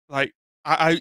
like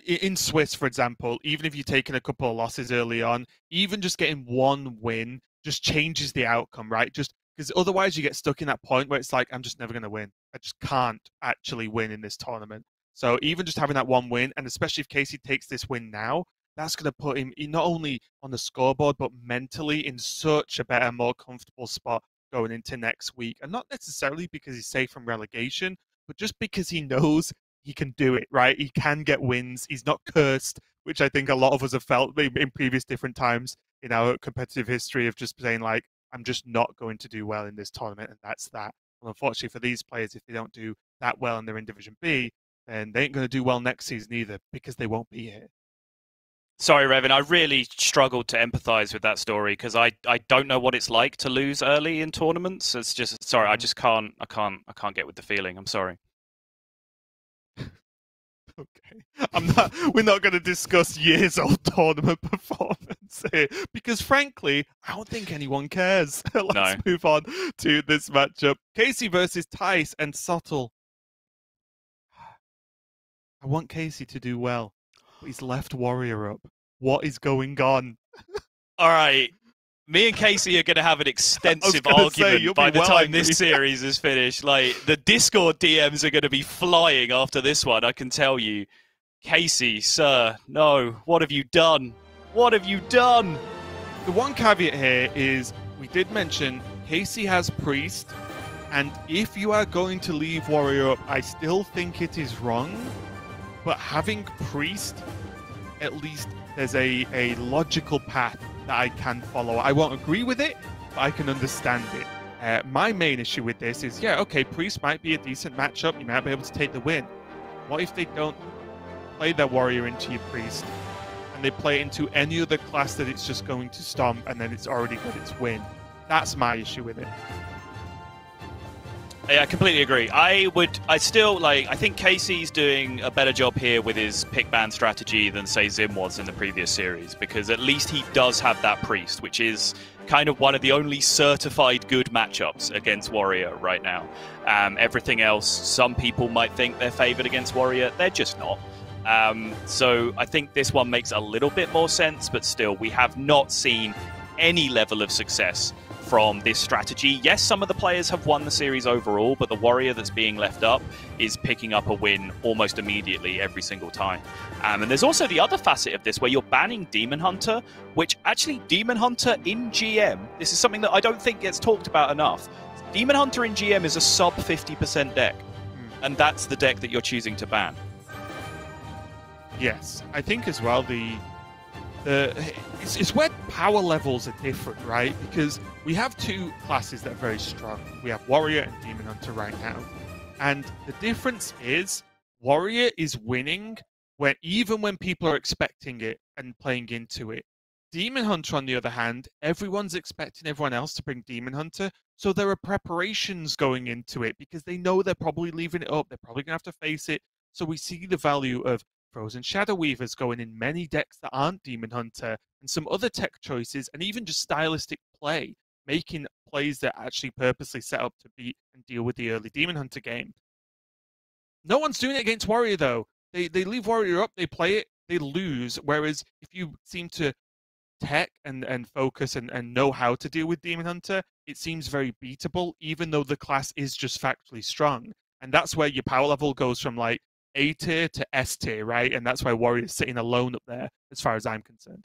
in Swiss, for example, even if you're taking a couple of losses early on, even just getting one win just changes the outcome, right? Just because otherwise you get stuck in that point where it's like, I'm just never going to win. I just can't actually win in this tournament. So even just having that one win, and especially if Casie takes this win now, that's going to put him not only on the scoreboard, but mentally in such a better, more comfortable spot going into next week. And not necessarily because he's safe from relegation, but just because he knows he can do it, right? He can get wins. He's not cursed, which I think a lot of us have felt in previous different times in our competitive history of just saying, like, I'm just not going to do well in this tournament, and that's that. Well, unfortunately for these players, if they don't do that well and they're in Division B, then they ain't going to do well next season either because they won't be here. Sorry, Revan, I really struggled to empathize with that story because I don't know what it's like to lose early in tournaments. It's just, sorry, I just can't get with the feeling. I'm sorry. Okay. We're not going to discuss years old tournament performance here because frankly, I don't think anyone cares. Let's move on to this matchup. Casie versus Thijs and Sottle. I want Casie to do well, but he's left Warrior up. What is going on? All right. Me and Casie are going to have an extensive argument by the time this series is finished. Like, the Discord DMs are going to be flying after this one, I can tell you. Casie, sir, no. What have you done? What have you done? The one caveat here is we did mention Casie has Priest, and if you are going to leave Warrior up, I still think it is wrong. But having Priest, at least there's a logical path that I can follow. I won't agree with it, but I can understand it. My main issue with this is, yeah, okay, Priest might be a decent matchup. You might be able to take the win. What if they don't play their Warrior into your Priest and they play it into any other class that it's just going to stomp and then it's already got its win? That's my issue with it. Yeah, I completely agree. I think Casey's doing a better job here with his pick ban strategy than, say, Zim was in the previous series, because at least he does have that Priest, which is kind of one of the only certified good matchups against Warrior right now. Everything else, some people might think they're favored against Warrior. They're just not. So I think this one makes a little bit more sense, but still, we have not seen any level of success from this strategy. Yes, some of the players have won the series overall, but the Warrior that's being left up is picking up a win almost immediately every single time. And there's also the other facet of this where you're banning Demon Hunter, which actually Demon Hunter in GM, this is something that I don't think gets talked about enough. Demon Hunter in GM is a sub 50% deck, and that's the deck that you're choosing to ban. Yes, I think as well it's where power levels are different, right? Because we have two classes that are very strong. We have Warrior and Demon Hunter right now. And the difference is Warrior is winning even when people are expecting it and playing into it. Demon Hunter, on the other hand, everyone's expecting everyone else to bring Demon Hunter. So there are preparations going into it because they know they're probably leaving it up. They're probably going to have to face it. So we see the value of Frozen Shadow Weavers going in many decks that aren't Demon Hunter, and some other tech choices, and even just stylistic play, making plays that actually purposely set up to beat and deal with the early Demon Hunter game. No one's doing it against Warrior, though. They leave Warrior up, they play it, they lose, whereas if you seem to tech and focus and know how to deal with Demon Hunter, it seems very beatable, even though the class is just factually strong. And that's where your power level goes from like A tier to S tier, right? And that's why Warrior's sitting alone up there, as far as I'm concerned.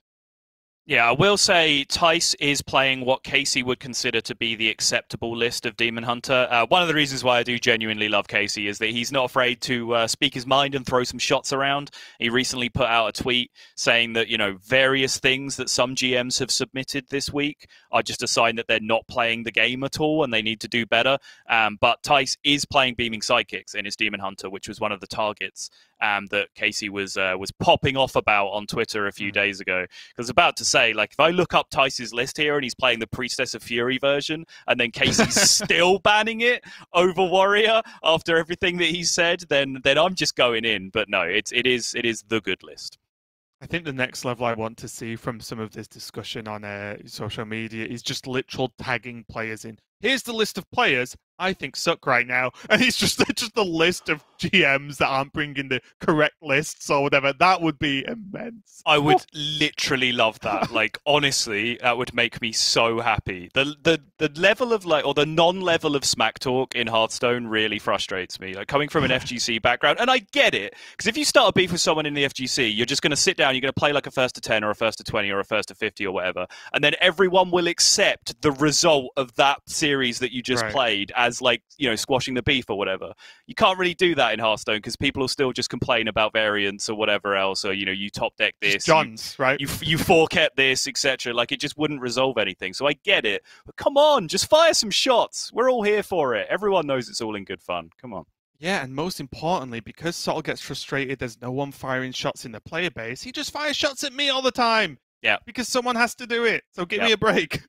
Yeah, I will say Thijs is playing what Casie would consider to be the acceptable list of Demon Hunter. One of the reasons why I do genuinely love Casie is that he's not afraid to speak his mind and throw some shots around. He recently put out a tweet saying that, various things that some GMs have submitted this week are just a sign that they're not playing the game at all and they need to do better. But Thijs is playing Beaming Psychics in his Demon Hunter, which was one of the targets that Casie was popping off about on Twitter a few days ago. I was about to say, if I look up Thijs' list here and he's playing the Priestess of Fury version, and then Casey's still banning it over Warrior after everything that he said, then I'm just going in. But no, it is the good list. I think the next level I want to see from some of this discussion on social media is just literal tagging players in. here's the list of players I think suck right now. And it's just a list of GMs that aren't bringing the correct lists or whatever. That would be immense. I would literally love that. Like, honestly, that would make me so happy. The level of, like, or the non-level of smack talk in Hearthstone really frustrates me. Like, coming from an FGC background, and I get it, because if you start a beef with someone in the FGC, you're just going to sit down, you're going to play like a first to 10 or a first to 20 or a first to 50 or whatever, and then everyone will accept the result of that series that you just played as, like, you know, squashing the beef or whatever. You can't really do that in Hearthstone because people will still just complain about variants or whatever else, or, you know, you top deck this, Johns, right? You forket this, etc. Like, it just wouldn't resolve anything. So I get it, but come on, just fire some shots. We're all here for it. Everyone knows it's all in good fun. Come on. Yeah, and most importantly, because Sol gets frustrated, there's no one firing shots in the player base. He just fires shots at me all the time. Yeah, because someone has to do it. So give me a break.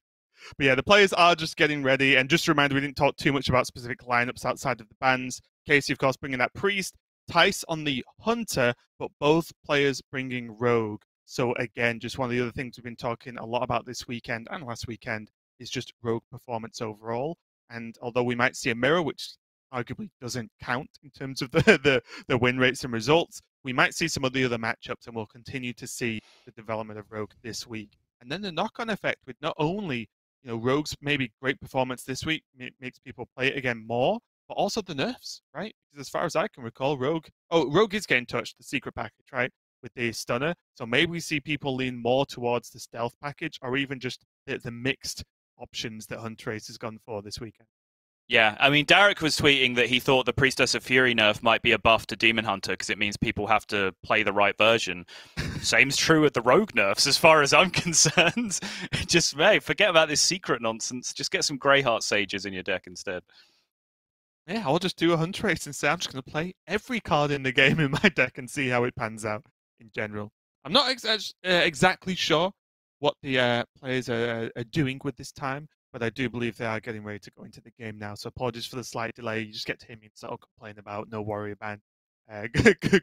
But yeah, the players are just getting ready. And just a reminder, we didn't talk too much about specific lineups outside of the bans. Casie, of course, bringing that Priest. Thijs on the Hunter, but both players bringing Rogue. So again, just one of the other things we've been talking a lot about this weekend and last weekend is just Rogue performance overall. And although we might see a mirror, which arguably doesn't count in terms of the win rates and results, we might see some of the other matchups, and we'll continue to see the development of Rogue this week. And then the knock-on effect with not only, you know, Rogue's maybe great performance this week makes people play it again more, but also the nerfs, right? Because as far as I can recall, Rogue is getting touched, the secret package, right? With the stunner. So maybe we see people lean more towards the stealth package, or even just the mixed options that Huntrace has gone for this weekend. Yeah, I mean, Derek was tweeting that he thought the Priestess of Fury nerf might be a buff to Demon Hunter because it means people have to play the right version. Same's true with the Rogue nerfs as far as I'm concerned. Just, hey, forget about this secret nonsense. Just get some Greyheart Sages in your deck instead. Yeah, I'll just do a Huntrace and say I'm just going to play every card in the game in my deck and see how it pans out in general. I'm not exactly sure what the players are doing with this time, but I do believe they are getting ready to go into the game now. So apologies for the slight delay. You just get to hear me and I'll complain about no warrior ban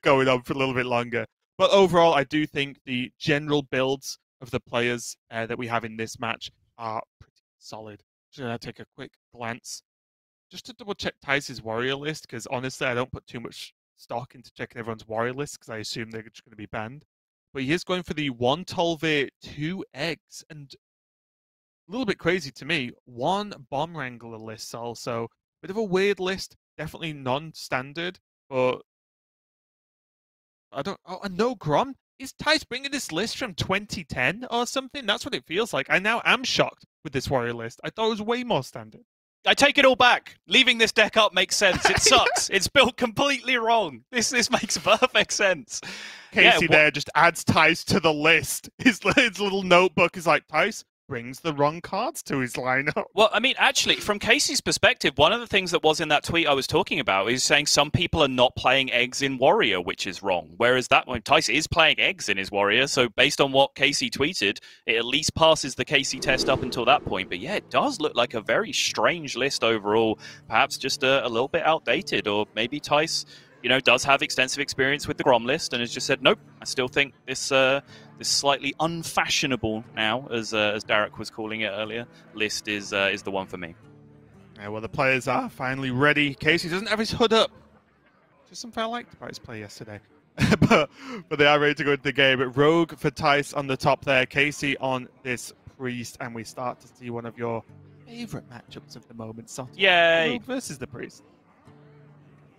going on for a little bit longer. But overall, I do think the general builds of the players that we have in this match are pretty solid. Just going to take a quick glance just to double check Thijs' warrior list, because honestly, I don't put too much stock into checking everyone's warrior list because I assume they're just going to be banned. But he is going for the 1 Tolve, 2 eggs, and a little bit crazy to me, 1 Bomb Wrangler list also. Bit of a weird list, definitely non-standard, but I don't... Oh, and no Grom? Is Thijs bringing this list from 2010 or something? That's what it feels like. I now am shocked with this warrior list. I thought it was way more standard. I take it all back. Leaving this deck up makes sense. It sucks. It's built completely wrong. This makes perfect sense. Casie there just adds Thijs to the list. His little notebook is like, Thijs brings the wrong cards to his lineup. Well, I mean, actually, from Casey's perspective, one of the things that was in that tweet I was talking about is saying some people are not playing eggs in Warrior, which is wrong. Whereas that one, Thijs is playing eggs in his Warrior. So based on what Casie tweeted, it at least passes the Casie test up until that point. But yeah, it does look like a very strange list overall. Perhaps just a little bit outdated, or maybe Thijs, you know, does have extensive experience with the Grom list and has just said, nope, I still think this slightly unfashionable now, as Derek was calling it earlier, list is the one for me. Yeah, well, the players are finally ready. Casie doesn't have his hood up. Just something I liked about his play yesterday. but they are ready to go into the game. Rogue for Thijs on the top there. Casie on this Priest, and we start to see one of your favorite matchups of the moment. So yay! Rogue versus the Priest.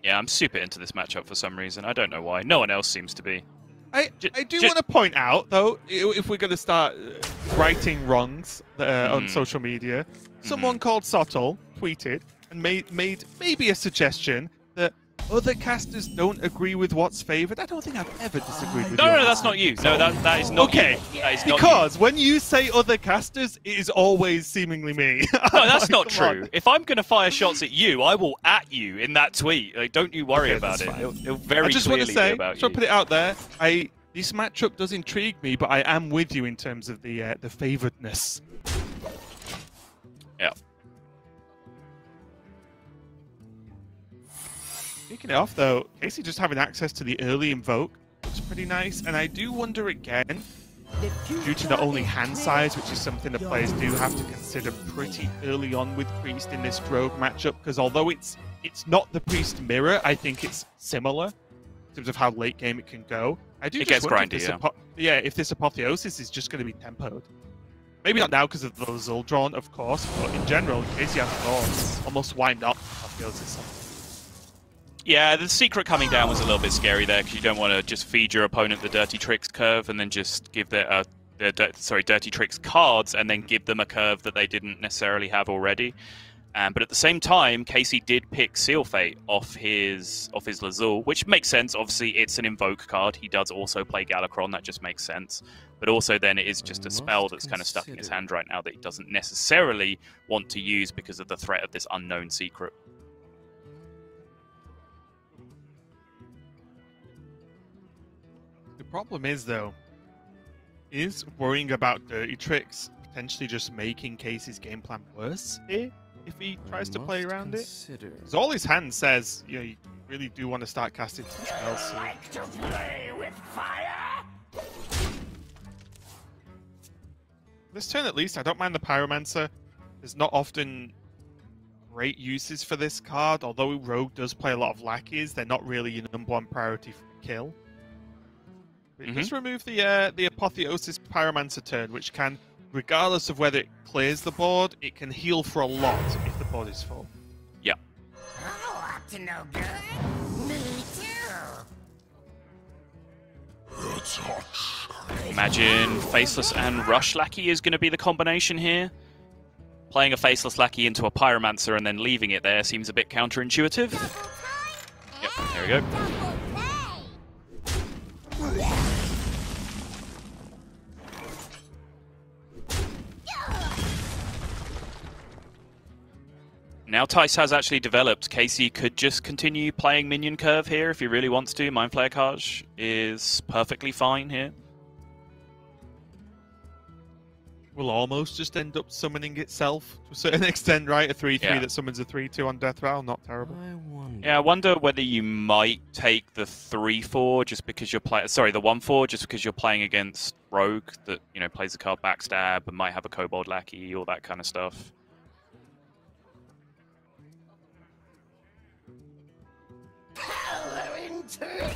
Yeah, I'm super into this matchup for some reason. I don't know why. No one else seems to be. I do want to point out, though, if we're going to start righting wrongs on social media, someone called Sotol tweeted and made maybe a suggestion that other casters don't agree with what's favored. I don't think I've ever disagreed with you. No, that's not you. No, that is not okay. You. That is not because you. When you say other casters, it is always seemingly me. No, that's not true. If I'm going to fire shots at you, I will at you in that tweet. Like, don't you worry about it. It'll very I just clearly want to say, be about so you. I put it out there. This matchup does intrigue me, but I am with you in terms of the favoredness. Yeah. Kicking it off, though, Casie just having access to the early invoke looks pretty nice, and I do wonder again, due to not only hand size, which is something that players do have to consider pretty early on with Priest in this Rogue matchup, because although it's not the Priest mirror, I think it's similar in terms of how late game it can go. I do it just gets wonder grindy, if this Apotheosis is just going to be tempoed. Maybe not now because of the Zul drawn, of course, but in general, in case you have thought, almost why not Apotheosis? Yeah, the secret coming down was a little bit scary there because you don't want to just feed your opponent the Dirty Tricks curve and then just give their Dirty Tricks cards and then give them a curve that they didn't necessarily have already. But at the same time, Casie did pick Seal Fate off his Lazul, which makes sense. Obviously, it's an Invoke card. He does also play Galakron. That just makes sense. But also then it is just a spell that's kind of stuck in his hand right now that he doesn't necessarily want to use because of the threat of this unknown secret. The problem is, though, is worrying about Dirty Tricks potentially just making Casey's game plan worse here if he tries to play around it? Because all his hand says, you know, you really do want to start casting some spells soon. Like to play with fire? This turn at least, I don't mind the Pyromancer. There's not often great uses for this card, although Rogue does play a lot of lackeys, they're not really your #1 priority for kill. But it does remove the Apotheosis Pyromancer turn, which can, regardless of whether it clears the board, it can heal for a lot if the board is full. Yeah. Oh, up to no good? Me too. Imagine Faceless and Rush Lackey is going to be the combination here. Playing a Faceless Lackey into a Pyromancer and then leaving it there seems a bit counterintuitive. Yep, there we go. Now Thijs has actually developed. Casie could just continue playing minion curve here if he really wants to. Mind Flayer Kaj is perfectly fine here. Will almost just end up summoning itself to a certain extent, right? A 3/3 that summons a 3/2 on Death Rattle, not terrible. Yeah, I wonder whether you might take the 3/4 just because you're playing. Sorry, the 1/4 just because you're playing against Rogue that, you know, plays the card Backstab and might have a Kobold Lackey, all that kind of stuff.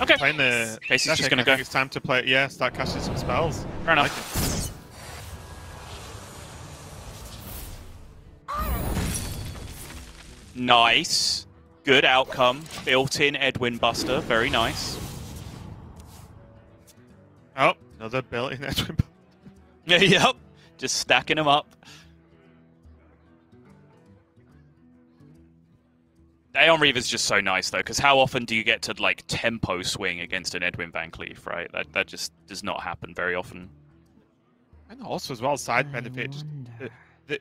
Okay. Playing the Casey's just going to go. It's time to play. Yeah, start casting some spells. Fair enough. Nice. Good outcome. Built-in Edwin Buster. Very nice. Oh, another built-in Edwin. Yep. Just stacking them up. Aeon Reaver's just so nice, though, because how often do you get to, like, tempo swing against an Edwin Van Cleef, right? That just does not happen very often. And also, as well, side benefit, just,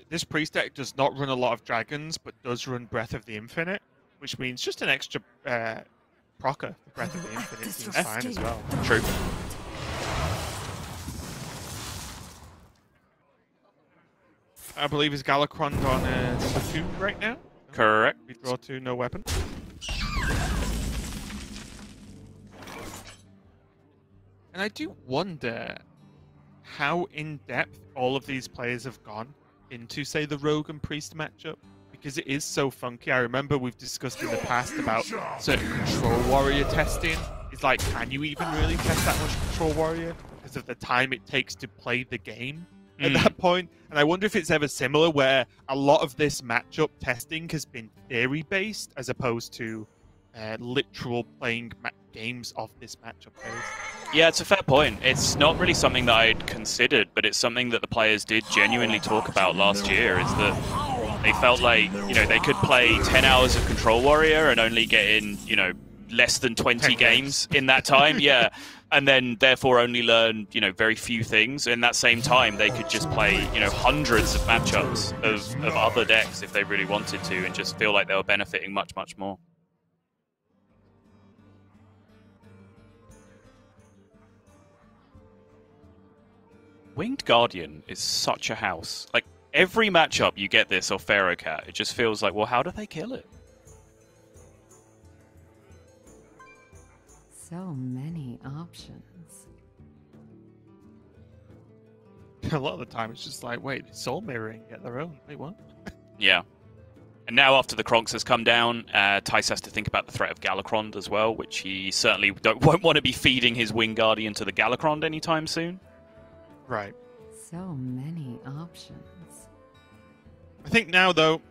this Priest deck does not run a lot of dragons, but does run Breath of the Infinite, which means just an extra procker for Breath of the Infinite seems fine as well. True. I believe is Galakron on number 2 right now. Correct. We draw 2, no weapon. And I do wonder how in-depth all of these players have gone into, say, the Rogue and Priest matchup, because it is so funky. I remember we've discussed in the past about certain Control Warrior testing. It's like, can you even really test that much Control Warrior because of the time it takes to play the game at that point? And I wonder if it's ever similar, where a lot of this matchup testing has been theory-based as opposed to literal playing games of this matchup phase. Yeah, it's a fair point. It's not really something that I'd considered, but it's something that the players did genuinely talk about last year, is that they felt like, you know, they could play 10 hours of Control Warrior and only get in, you know, less than 20 games in that time. Yeah. And then therefore only learn, you know, very few things. In that same time, they could just play, you know, hundreds of matchups of other decks if they really wanted to, and just feel like they were benefiting much, much more. Winged Guardian is such a house. Like, every matchup you get this off Pharaoh Cat, it just feels like, well, how do they kill it? So many options. a lot of the time it's just like, wait, soul mirroring, get their own. Wait, what? Yeah. And now after the Kronks has come down, Thijs has to think about the threat of Galakron as well, which he certainly won't want to be feeding his Wing Guardian to the Galakron anytime soon. Right. So many options. I think now, though,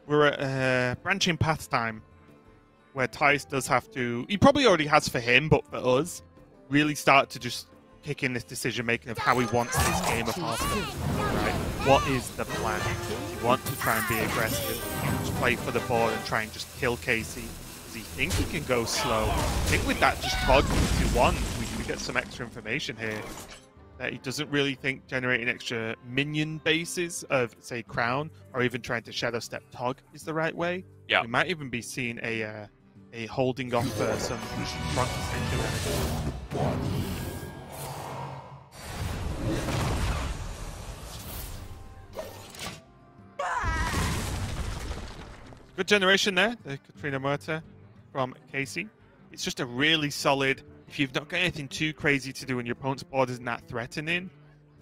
we're at branching path time, where Thijs does have to... He probably already has for him, but for us, really start to just kick in this decision-making of how he wants this game of Hearthstone. Right? What is the plan? Does he want to try and be aggressive, just play for the board and try and just kill Casie? Does he think he can go slow? I think with that just Tog 2-1, we could get some extra information here. That he doesn't really think generating extra minion bases of, say, Crown, or even trying to Shadow Step Tog is the right way. Yeah. We might even be seeing a holding off some front center. Good generation there, the Katrina Murta from Casie. It's just a really solid, if you've not got anything too crazy to do and your opponent's board isn't that threatening,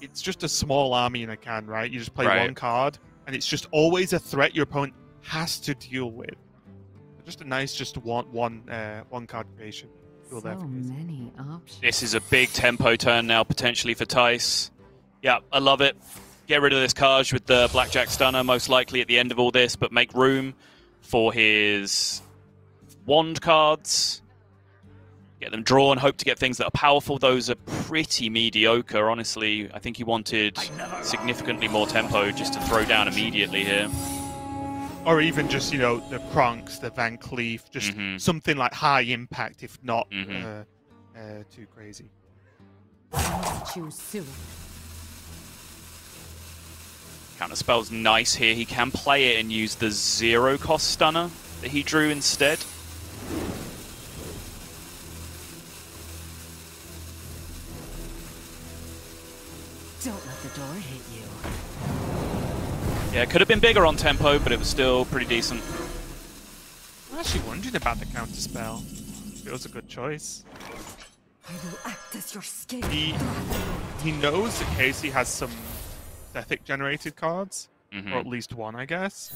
it's just a small army in a can, right? You just play one card, and it's just always a threat your opponent has to deal with. Just a nice, just one card creation. So many options. This is a big tempo turn now, potentially for Thijs. Yeah, I love it. Get rid of this Kaj with the Blackjack Stunner, most likely at the end of all this, but make room for his wand cards. Get them drawn, hope to get things that are powerful. Those are pretty mediocre, honestly. I think he wanted significantly more tempo just to throw down immediately here. Or even just, you know, the Kronks, the Van Cleef, just something like high impact, if not too crazy. Choose soon. Counterspell's nice here. He can play it and use the 0-cost stunner that he drew instead. Don't let the door hit you. Yeah, it could have been bigger on tempo, but it was still pretty decent. I'm actually wondering about the counterspell. Feels a good choice. I will act as your scapegoat. He knows that Casie has some Ethic generated cards, or at least one, I guess.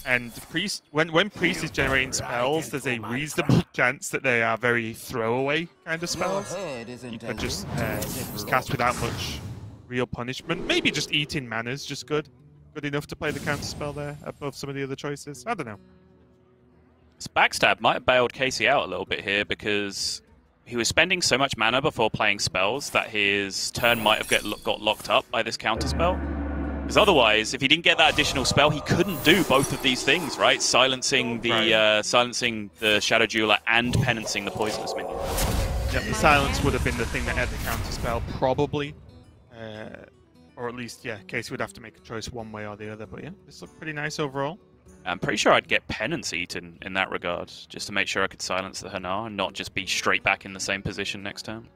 And Priest, when Priest is generating spells, there's a reasonable chance that they are very throwaway kind of spells. You could just cast without much real punishment. Maybe just eating mana is just good enough to play the counter spell there above some of the other choices. I don't know. This backstab might have bailed Casie out a little bit here because he was spending so much mana before playing spells that his turn might have got locked up by this counterspell. Because otherwise, if he didn't get that additional spell, he couldn't do both of these things, right? Silencing the Shadow Jeweler and penancing the poisonous minion. Yep, the silence would have been the thing that had the counterspell, probably. Or at least, yeah, Casie would have to make a choice one way or the other. But yeah, this looked pretty nice overall. I'm pretty sure I'd get Penance Eaten in that regard, just to make sure I could silence the Hanar and not just be straight back in the same position next turn.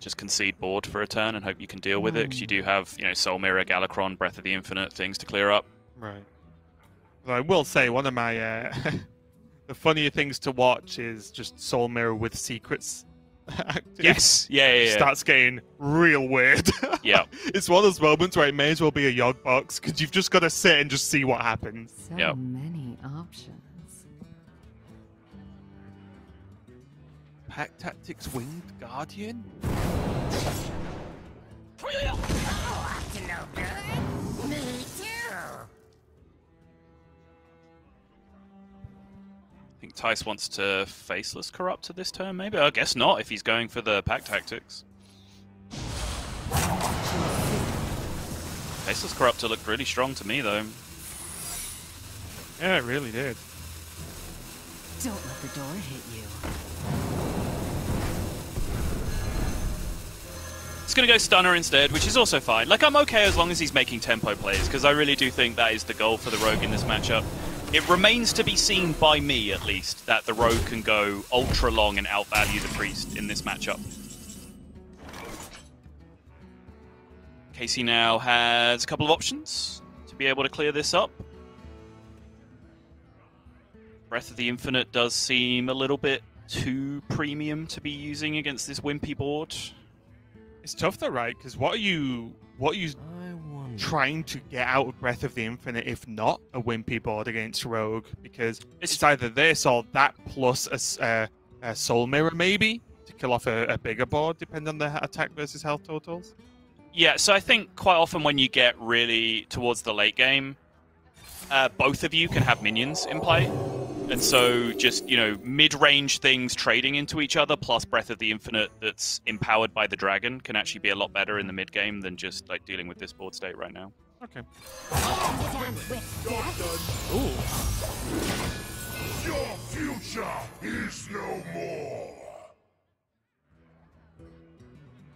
Just concede board for a turn and hope you can deal with it, because you do have, you know, Soul Mirror, Galakron, Breath of the Infinite, things to clear up. Right. But I will say, one of my the funnier things to watch is just Soul Mirror with secrets. Yes, yeah. Starts getting real weird. Yeah. It's one of those moments where it may as well be a Yogg box, because you've just got to sit and just see what happens. So many options. Pack Tactics Winged Guardian? Oh, up to no good? Me too. I think Thijs wants to Faceless Corrupt to this turn, maybe? I guess not, if he's going for the Pack Tactics. Faceless Corruptor looked really strong to me, though. Yeah, it really did. Don't let the door hit you. He's going to go Stunner instead, which is also fine. Like, I'm okay as long as he's making tempo plays, because I really do think that is the goal for the Rogue in this matchup. It remains to be seen by me, at least, that the Rogue can go ultra long and outvalue the Priest in this matchup. Casie now has a couple of options to be able to clear this up. Breath of the Infinite does seem a little bit too premium to be using against this wimpy board. It's tough though, right? Because what are you trying to get out of Breath of the Infinite if not a wimpy board against Rogue? Because it's either this or that plus a Soul Mirror maybe to kill off a bigger board, depending on the attack versus health totals. Yeah, so I think quite often when you get really towards the late game, both of you can have minions in play. And so just, you know, mid-range things trading into each other plus Breath of the Infinite that's empowered by the dragon can actually be a lot better in the mid-game than just like dealing with this board state right now. Okay. Ooh. Your future is no more.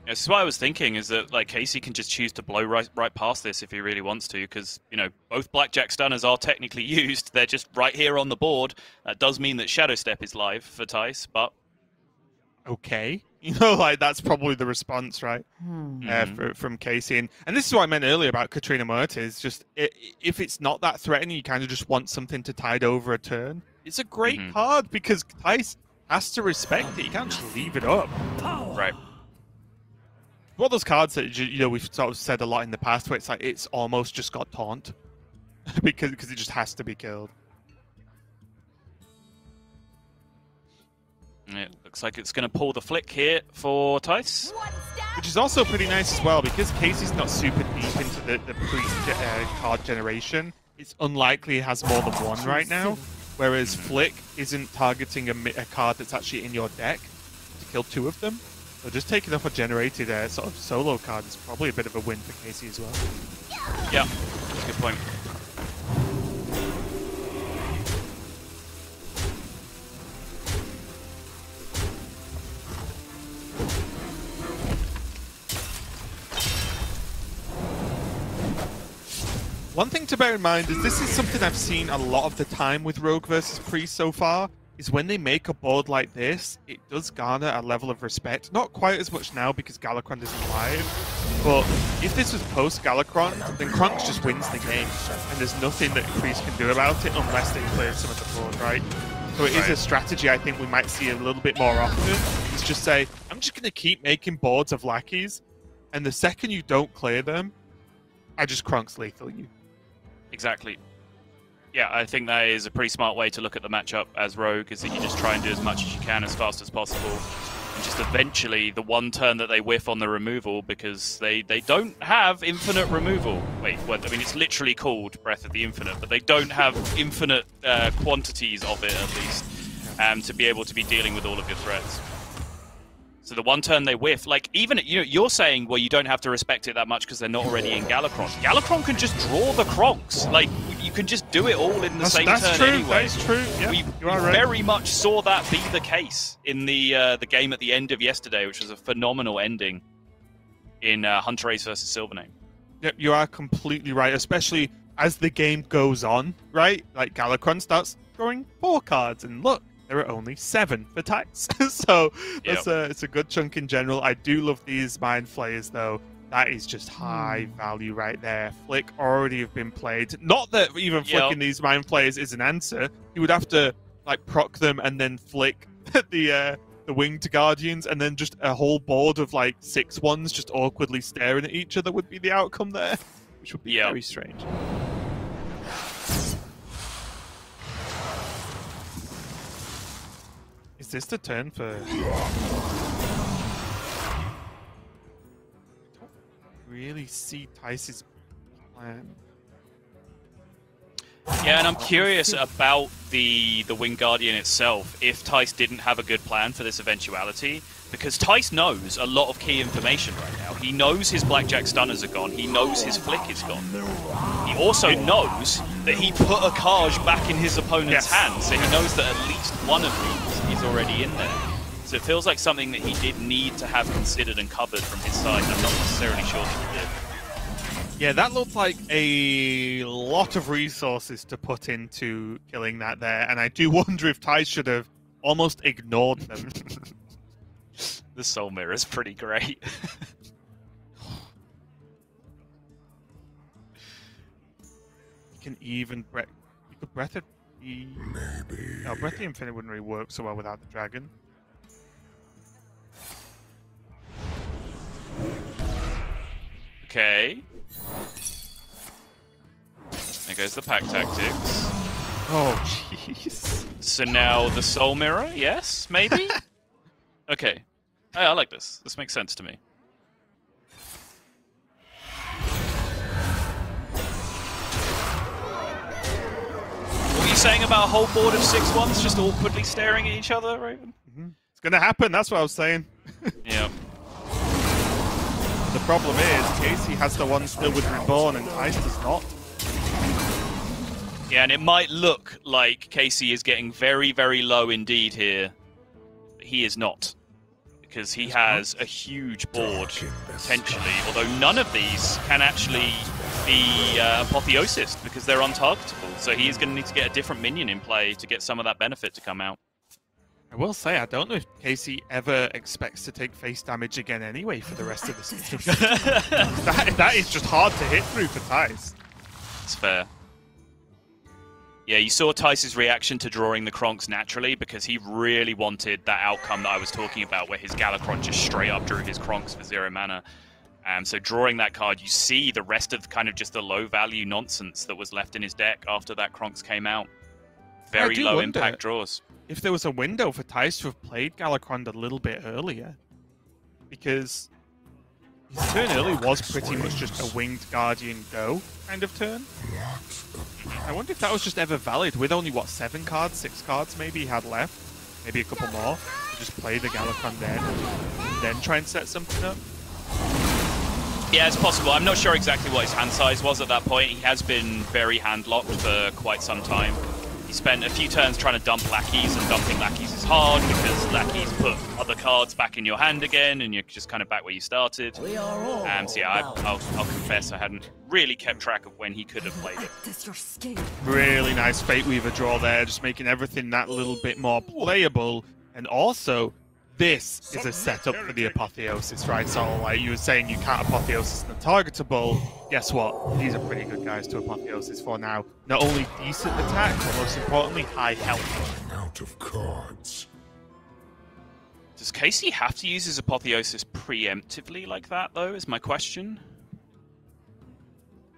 This is what I was thinking, is that like Casie can just choose to blow right past this if he really wants to, because, you know, both Blackjack Stunners are technically used. They're just right here on the board. That does mean that Shadow Step is live for Thijs, but... Okay. You know, like, that's probably the response, right? From Casie. And this is what I meant earlier about Katrina Mertes. Just, if it's not that threatening, you kind of just want something to tide over a turn. It's a great card, because Thijs has to respect it. You can't just leave it up. Right. One of those cards that, you know, we've sort of said a lot in the past, where it's like it's almost just got taunt because it just has to be killed. It looks like it's going to pull the flick here for Thijs. Which is also pretty nice as well, because Casey's not super deep into the pre-card generation. It's unlikely he has more than one right now, whereas Flick isn't targeting a card that's actually in your deck to kill two of them. So just taking off a generated sort of solo card is probably a bit of a win for Casie as well. Yeah, that's a good point. One thing to bear in mind is this is something I've seen a lot of the time with Rogue versus Priest so far, is when they make a board like this, it does garner a level of respect. Not quite as much now because Galakron isn't live, but if this was post-Galakron, then Krunks just wins the game, and there's nothing that Priest can do about it unless they clear some of the board, right? So it is a strategy I think we might see a little bit more often. It's just say, I'm just going to keep making boards of lackeys, and the second you don't clear them, I just Krunks lethal you. Exactly. Yeah, I think that is a pretty smart way to look at the matchup as Rogue, is that you just try and do as much as you can as fast as possible. And just eventually, the one turn that they whiff on the removal, because they don't have infinite removal. Wait, what? I mean, it's literally called Breath of the Infinite, but they don't have infinite quantities of it, at least, to be able to be dealing with all of your threats. So the one turn they whiff, like, even, you know, you're saying, well, you don't have to respect it that much because they're not already in Galakron. Galakron can just draw the Kronks. Like, you can just do it all in the same turn true. anyway. That's true. Yeah, we right. very much saw that be the case in the game at the end of yesterday, which was a phenomenal ending in Hunter Ace versus Silvername. Yep, you are completely right, especially as the game goes on, right? Like, Galakron starts drawing 4 cards, and look, there are only 7 for Thijs. So that's it's a good chunk in general. I do love these Mind Flayers, though. That is just high value right there. Flick already have been played. Not that even flicking these Mind Flayers is an answer. You would have to like proc them and then flick the Winged Guardians, and then just a whole board of like 6 ones just awkwardly staring at each other would be the outcome there, which would be very strange. Is this the turn for... I don't really see Thijs' plan. Yeah, and I'm curious about the Winged Guardian itself, if Thijs didn't have a good plan for this eventuality, because Thijs knows a lot of key information right now. He knows his Blackjack Stunners are gone, he knows his Flick is gone. He also knows that he put a Kaj back in his opponent's hand, so he knows that at least one of these is already in there. So it feels like something that he did need to have considered and covered from his side, and I'm not necessarily sure that he did. Yeah, that looked like a lot of resources to put into killing that there, and I do wonder if Thijs should have almost ignored them. The Soul Mirror is pretty great. You can even you could Breath of the... Maybe. No, Breath of the Infinite wouldn't really work so well without the dragon. Okay. There goes the pack tactics. Oh, jeez. So now the Soul Mirror, yes? Maybe? Okay. I like this. This makes sense to me. What were you saying about a whole board of 6-1s just awkwardly staring at each other, Raven? It's going to happen, that's what I was saying. Yeah. The problem is, Casie has the one still with Reborn and Thijs does not. Yeah, and it might look like Casie is getting very, very low indeed here. But he is not. Because he has a huge board, potentially. Although none of these can actually be Apotheosis because they're untargetable. So he is going to need to get a different minion in play to get some of that benefit to come out. I will say, I don't know if Casie ever expects to take face damage again anyway for the rest of the season. that is just hard to hit through for Thijs. It's fair. Yeah, you saw Thijs' reaction to drawing the Kronks naturally because he really wanted that outcome that I was talking about where his Galakron just straight up drew his Kronks for 0 mana. So drawing that card, you see the rest of kind of just the low-value nonsense that was left in his deck after that Kronks came out. Very low impact draws. If there was a window for Thijs to have played Galakron a little bit earlier, because his turn early was pretty much just a Winged Guardian go kind of turn. I wonder if that was just ever valid with only, what, 7 cards, 6 cards maybe he had left? Maybe a couple more. To just play the Galakron then try and set something up? Yeah, it's possible. I'm not sure exactly what his hand size was at that point. He has been very hand-locked for quite some time. He spent a few turns trying to dump lackeys, and dumping lackeys is hard because lackeys put other cards back in your hand again, and you're just kind of back where you started. So yeah, I'll confess I hadn't really kept track of when he could have played it. Really nice Fate Weaver draw there, just making everything that little bit more playable. And also, this is a setup for the Apotheosis, right? So, like you were saying, you can't Apotheosis the targetable. Guess what? These are pretty good guys to Apotheosis for now. Not only decent attack, but most importantly, high health. Out of cards. Does Casie have to use his Apotheosis preemptively like that, though, is my question?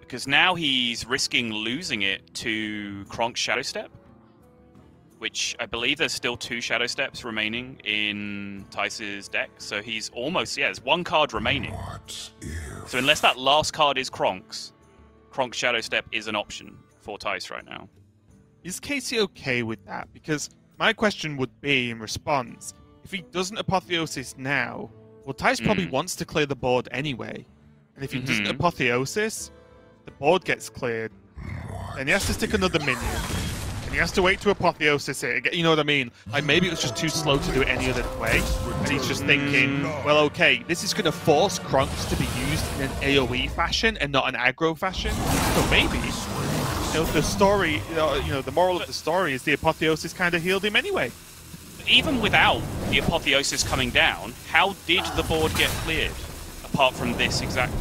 Because now he's risking losing it to Kronk's Shadow Step, which I believe there's still 2 Shadow Steps remaining in Thijs' deck. So he's almost, yeah, there's 1 card remaining. So unless that last card is Kronk's Shadow Step is an option for Thijs right now. Is Casie okay with that? Because my question would be, in response, if he doesn't Apotheosis now, well, Thijs probably wants to clear the board anyway. And if he doesn't Apotheosis, the board gets cleared, then he has to stick another minion. And he has to wait to Apotheosis it. You know what I mean? Like, maybe it was just too slow to do it any other way. And he's just thinking, well, okay, this is going to force Kronks to be used in an AoE fashion and not an aggro fashion. So maybe, the story, the moral of the story is the Apotheosis kind of healed him anyway. Even without the Apotheosis coming down, how did the board get cleared? Apart from this exactly.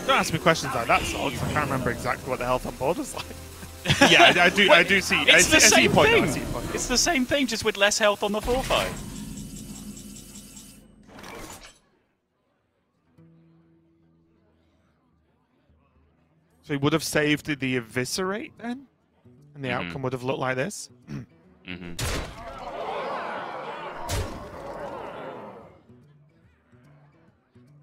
Don't ask me questions like that, Sol, because I can't remember exactly what the health on board was like. Yeah, I do see. It's the same thing. Point. It's the same thing, just with less health on the 4/5. So he would have saved the Eviscerate then? And the outcome would have looked like this?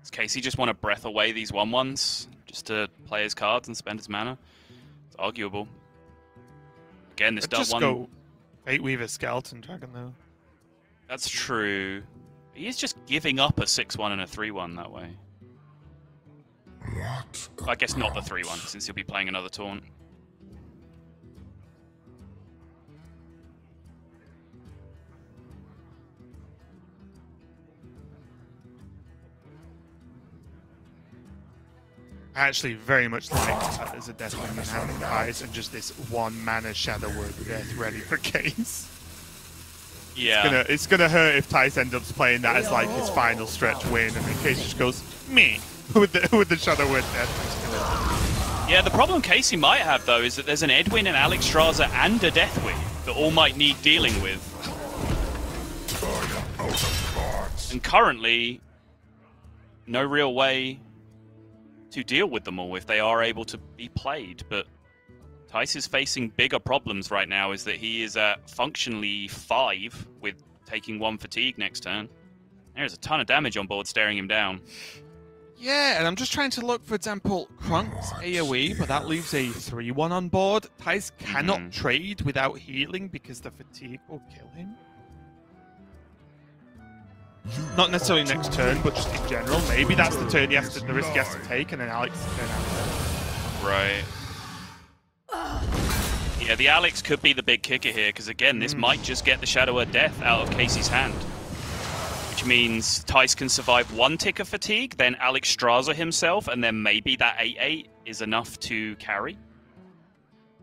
Does Casie just want to breath away these 1/1s just to play his cards and spend his mana? It's arguable. Again, this does one. Go Fate Weaver Skeleton Dragon though. That's true. He is just giving up a 6/1 and a 3/1 that way. I guess not the 3/1 since he'll be playing another taunt. I actually very much like that as a Deathwing and having Thijs and just this 1 mana Shadow Word Death ready for Case. Yeah. It's gonna hurt if Thijs ends up playing that as like his final stretch win, and then Case just goes me with the Shadow Word Death. Yeah, the problem Casie might have though is that there's an Edwin, an Alexstrasza, and a Deathwing that all might need dealing with. And currently, no real way to deal with them all if they are able to be played. But Thijs is facing bigger problems right now, is that he is at functionally 5 with taking 1 fatigue next turn. There's a ton of damage on board staring him down. Yeah, and I'm just trying to look, for example, Crunk's AoE, but that leaves a 3-1 on board. Thijs cannot trade without healing because the fatigue will kill him. Not necessarily next turn, but just in general. Maybe that's the turn the risk he has to take, and then Alex turn out. Right. Yeah, the Alex could be the big kicker here, because again, this might just get the Shadow of Death out of Casie's hand. Which means Thijs can survive 1 tick of fatigue, then Alex Straza himself, and then maybe that 8-8 is enough to carry.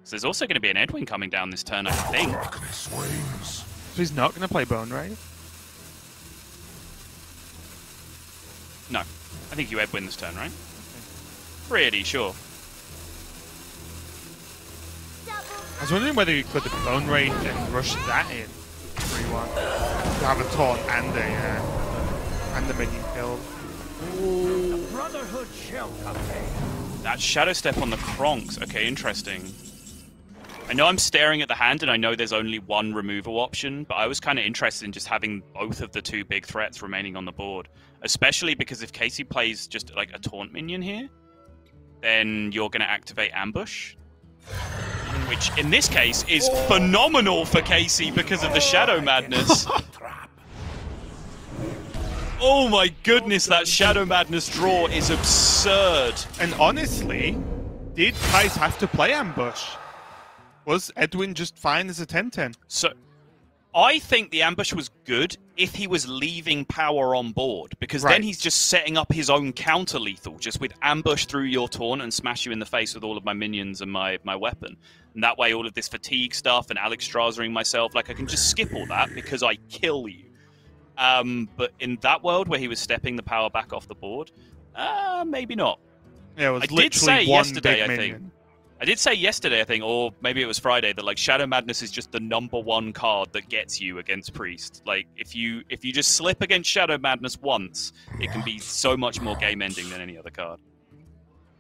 So there's also going to be an Edwin coming down this turn, I think. So he's not going to play Bone Raid? No. I think you Edwin this turn, right? Pretty sure. I was wondering whether you could the Bone Raid and rush that in 3-1 to have a taunt and the minion kill. The Brotherhood shall come. That Shadow Step on the Kronks. Okay, interesting. I know I'm staring at the hand and I know there's only 1 removal option, but I was kind of interested in just having both of the 2 big threats remaining on the board. Especially because if Casie plays just like a taunt minion here, then you're going to activate Ambush. Which, in this case, is phenomenal for Casie because of the Shadow Madness. Oh my goodness, that Shadow Madness draw is absurd. And honestly, did Thijs have to play Ambush? Was Edwin just fine as a 10-10? So, I think the Ambush was good if he was leaving power on board, because then he's just setting up his own counter-lethal, just with Ambush through your taunt and smash you in the face with all of my minions and my weapon. And that way all of this fatigue stuff and Alex Strazering myself, like I can just skip all that because I kill you. But in that world where he was stepping the power back off the board, maybe not. Yeah, it was I did say one yesterday, big I minion. think. I did say yesterday, I think, or maybe it was Friday, that like Shadow Madness is just the #1 card that gets you against Priest. Like if you just slip against Shadow Madness once, it can be so much more game-ending than any other card.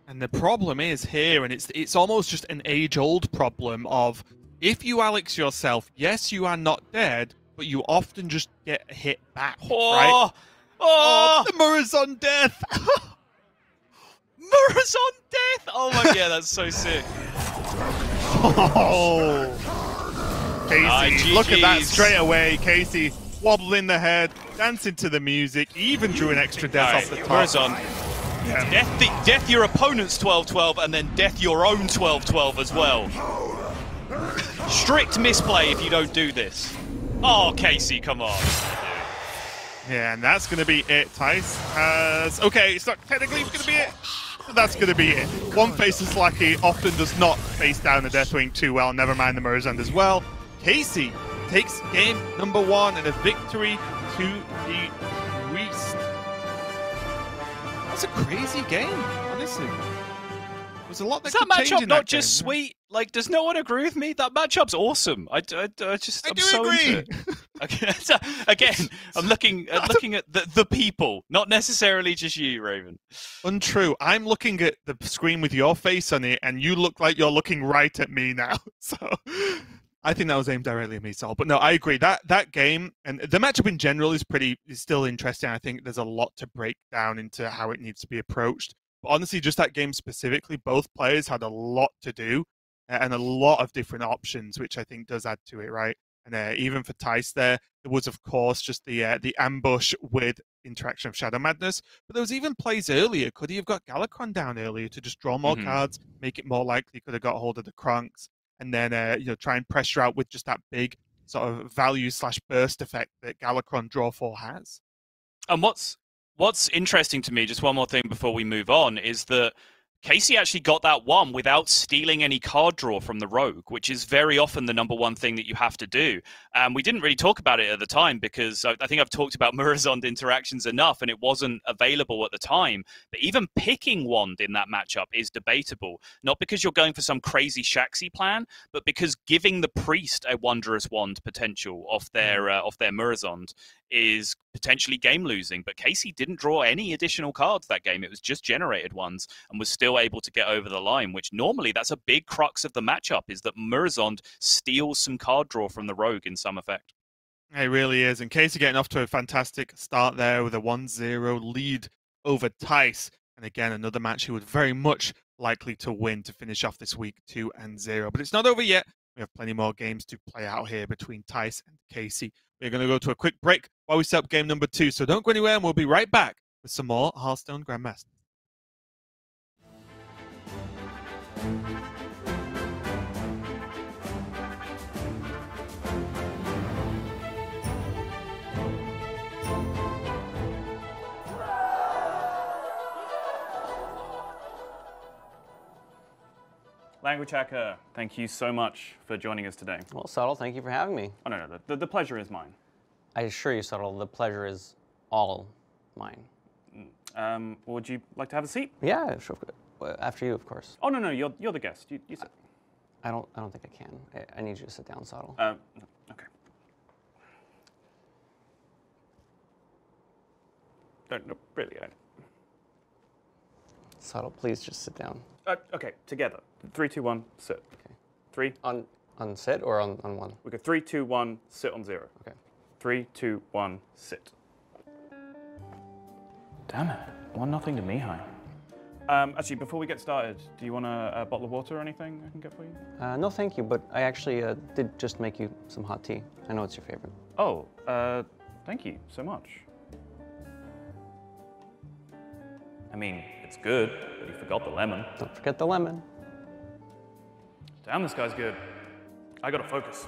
And the problem is here, and it's almost just an age-old problem of if you Alex yourself, yes, you are not dead, but you often just get hit back, right? Oh, the mirrors on death! Mirrors on death! Oh my god, that's so sick. Oh, Casie, look at that straight away. Casie wobbling the head, dancing to the music, even drew an extra death off the top. Mirrors on. Yeah. Death your opponent's 12-12, and then death your own 12-12 as well. Strict misplay if you don't do this. Oh, Casie, come on. Yeah, and that's going to be it. Thijs has... Okay, it's not technically going to be it. That's going to be it. One faceless lackey often does not face down a Deathwing too well, never mind the Mirror's End as well. Casie takes game #1 and a victory to the Priest. That's a crazy game, honestly. There's a lot that could change matchup in not that just game, sweet? Like, does no one agree with me? That matchup's awesome. I'm do so agree. into it. Okay, so, again, I'm looking at the people, not necessarily just you, Raven. Untrue. I'm looking at the screen with your face on it, and you look like you're looking right at me now. So I think that was aimed directly at me, Sol. But no, I agree. That game and the matchup in general is still interesting. I think there's a lot to break down into how it needs to be approached. But honestly, just that game specifically, both players had a lot to do and a lot of different options, which I think does add to it, right? And even for Thijs there was, of course, just the ambush with interaction of Shadow Madness. But there was even plays earlier. Could he have got Galakron down earlier to just draw more cards, make it more likely he could have got hold of the Krunks, and then try and pressure out with just that big sort of value/burst effect that Galakron draw 4 has? And what's interesting to me, just one more thing before we move on, is that Casie actually got that one without stealing any card draw from the rogue, which is very often the #1 thing that you have to do. We didn't really talk about it at the time because I think I've talked about Murazond interactions enough and it wasn't available at the time. But even picking Wand in that matchup is debatable. Not because you're going for some crazy Shaxi plan, but because giving the Priest a Wondrous Wand potential off their Murazond is potentially game losing. But Casie didn't draw any additional cards that game. It was just generated ones and was still able to get over the line, which normally that's a big crux of the matchup, is that Murazond steals some card draw from the Rogue in some effect. It really is. And Casie getting off to a fantastic start there with a 1-0 lead over Thijs. And again, another match he was very much likely to win to finish off this week 2-0. But it's not over yet. We have plenty more games to play out here between Thijs and Casie. We're going to go to a quick break while we set up game number 2. So don't go anywhere, and we'll be right back with some more Hearthstone Grandmasters. Language Hacker, thank you so much for joining us today. Well, Subtle, thank you for having me. Oh, no, the pleasure is mine. I assure you, Subtle, the pleasure is all mine. Would you like to have a seat? Yeah, sure. After you, of course. Oh, no, you're the guest. You sit. I don't think I can. I need you to sit down, Subtle. Okay. No, really, Subtle, please just sit down. Okay, together. 3, 2, 1, sit. Okay. 3. On sit or on one? We go 3, 2, 1, sit on 0. Okay. 3, 2, 1, sit. Damn it. 1-0 to me, hi. Actually, before we get started, do you want a bottle of water or anything I can get for you? No, thank you, but I actually did just make you some hot tea. I know it's your favorite. Oh, thank you so much. I mean, it's good, but you forgot the lemon. Don't forget the lemon. Damn, this guy's good. I gotta focus.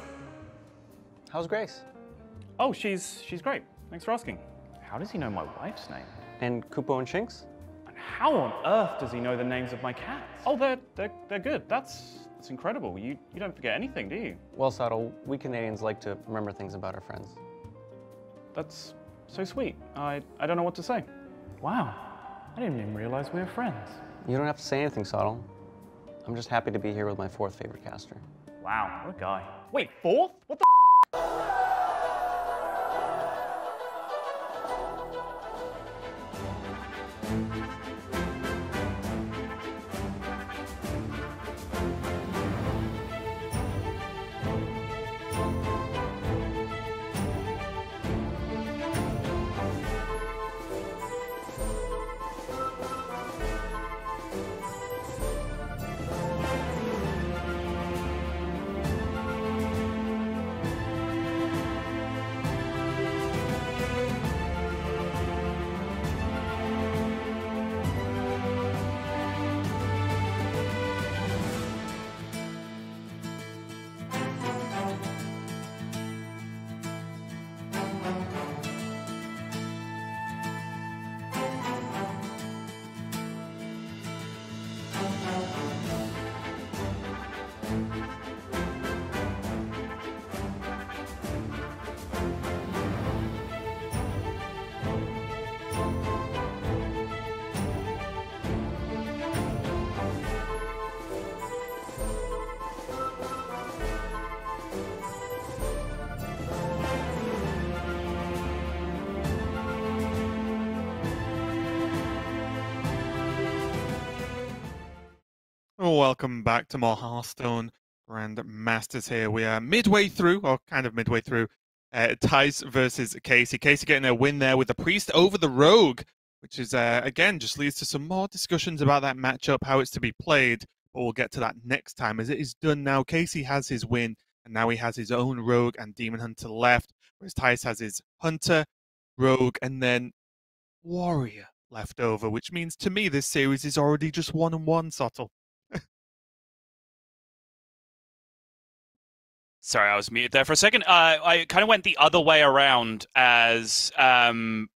How's Grace? Oh, she's great. Thanks for asking. How does he know my wife's name? And Kupo and Shinx? And how on earth does he know the names of my cats? Oh, they're good. That's incredible. You don't forget anything, do you? Well, Subtle, we Canadians like to remember things about our friends. That's so sweet. I don't know what to say. Wow. I didn't even realize we were friends. You don't have to say anything, Subtle. I'm just happy to be here with my 4th favorite caster. Wow, what a guy. Wait, 4th? What the Welcome back to more Hearthstone Grandmasters here. We are midway through, or kind of midway through, Thijs versus Casie. Casie getting a win there with the Priest over the Rogue, which is, again, just leads to some more discussions about that matchup, how it's to be played. But we'll get to that next time. As it is done now, Casie has his win, and now he has his own Rogue and Demon Hunter left, whereas Thijs has his Hunter, Rogue, and then Warrior left over, which means to me this series is already just 1-1, Sottle. Sorry, I was muted there for a second. I kind of went the other way around as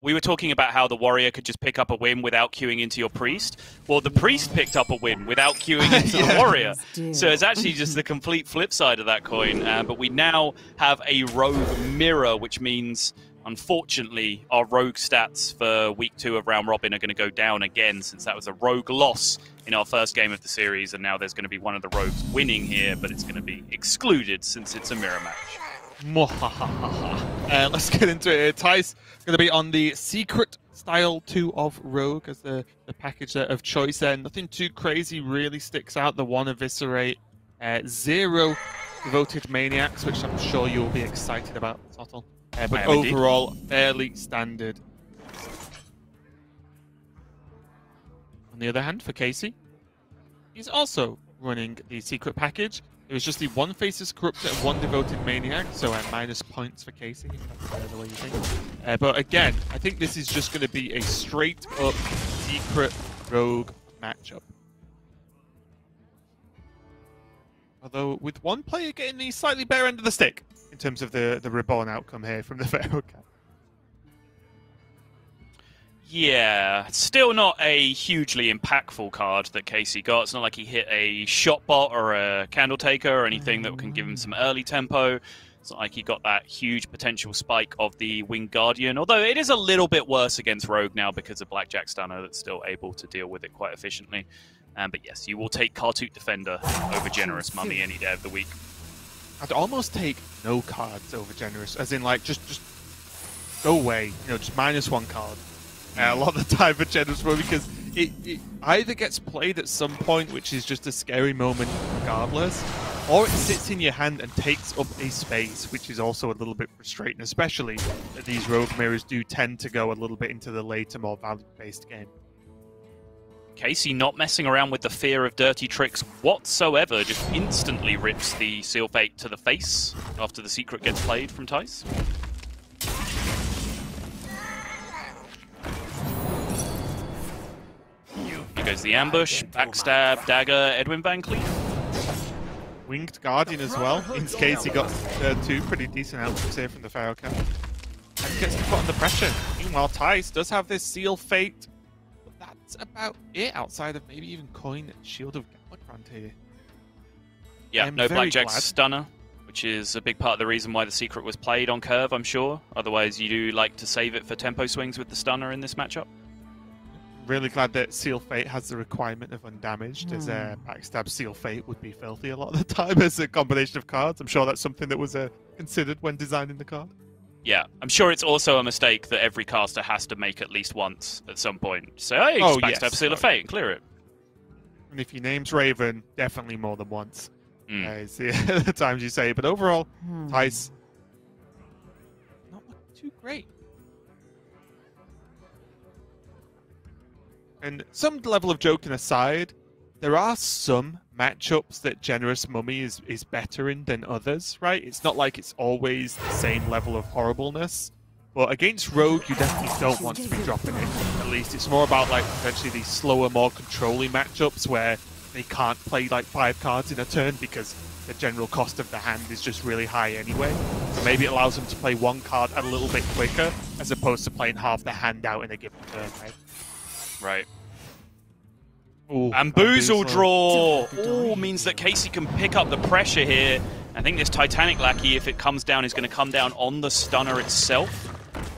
we were talking about how the Warrior could just pick up a win without queuing into your Priest. Well, the Priest picked up a win without queuing into the Warrior. So it's actually just the complete flip side of that coin. But we now have a Rogue mirror, which means, unfortunately, our Rogue stats for Week 2 of Round Robin are going to go down again, since that was a Rogue loss in our first game of the series, and now there's going to be one of the Rogues winning here, but it's going to be excluded since it's a mirror match. Mwahahaha. Let's get into it. Thijs going to be on the secret style 2 of Rogue as the package of choice there. Nothing too crazy really sticks out. The 1 Eviscerate, 0 Devoted Maniacs, which I'm sure you'll be excited about, Sottle. But overall, fairly standard. On the other hand, for Casie, he's also running the secret package. It was just the 1 Faceless Corruptor and 1 Devoted Maniac, so minus points for Casie, if that's the way you think. But again, I think this is just going to be a straight-up secret Rogue matchup. Although, with one player getting the slightly better end of the stick, in terms of the Reborn outcome here from the Pharaoh Cat. Yeah, still not a hugely impactful card that Casie got. It's not like he hit a shot bot or a candle taker or anything that can give him some early tempo. It's not like he got that huge potential spike of the Winged Guardian, although it is a little bit worse against Rogue now because of Blackjack Stunner that's still able to deal with it quite efficiently. But yes, you will take Kartuk Defender over Generous Mummy any day of the week. I'd almost take no cards over Generous, as in like just go away, you know, just -1 card. A lot of the time for Generous Mummy, because it either gets played at some point, which is just a scary moment regardless, or it sits in your hand and takes up a space, which is also a little bit frustrating, especially that these Rogue Mirrors do tend to go a little bit into the later, more value-based game. Casie not messing around with the fear of dirty tricks whatsoever, just instantly rips the Seal Fate to the face after the secret gets played from Thijs. Here goes the ambush, backstab, dagger, Edwin Van Cleef. Winged Guardian as well. In case he got 2 pretty decent outputs here from the Pharaoh Cat. And gets to put under pressure. Meanwhile, Thijs does have this Seal Fate. But that's about it outside of maybe even Coin and Shield of Galakrond here. Yeah, no Blackjack's Stunner, which is a big part of the reason why the secret was played on curve, I'm sure. Otherwise, you do like to save it for tempo swings with the Stunner in this matchup. Really glad that Seal Fate has the requirement of undamaged, as Backstab Seal Fate would be filthy a lot of the time as a combination of cards. I'm sure that's something that was considered when designing the card. Yeah, I'm sure it's also a mistake that every caster has to make at least once at some point. So, hey, just Backstab Seal of Fate and clear it. And if your name's Raven, definitely more than once. Is the times you say. But overall, Thijs, not looking too great. And some level of joking aside, there are some matchups that Generous Mummy is better in than others, right? It's not like it's always the same level of horribleness. But against Rogue, you definitely don't want to be dropping it. At least it's more about like potentially these slower, more controlling matchups where they can't play like 5 cards in a turn because the general cost of the hand is just really high anyway. So maybe it allows them to play 1 card a little bit quicker as opposed to playing half the hand out in a given turn, right? Right. Ooh, Bamboozle draw! Ooh, means that Casie can pick up the pressure here. I think this Titanic Lackey, if it comes down, is going to come down on the Stunner itself.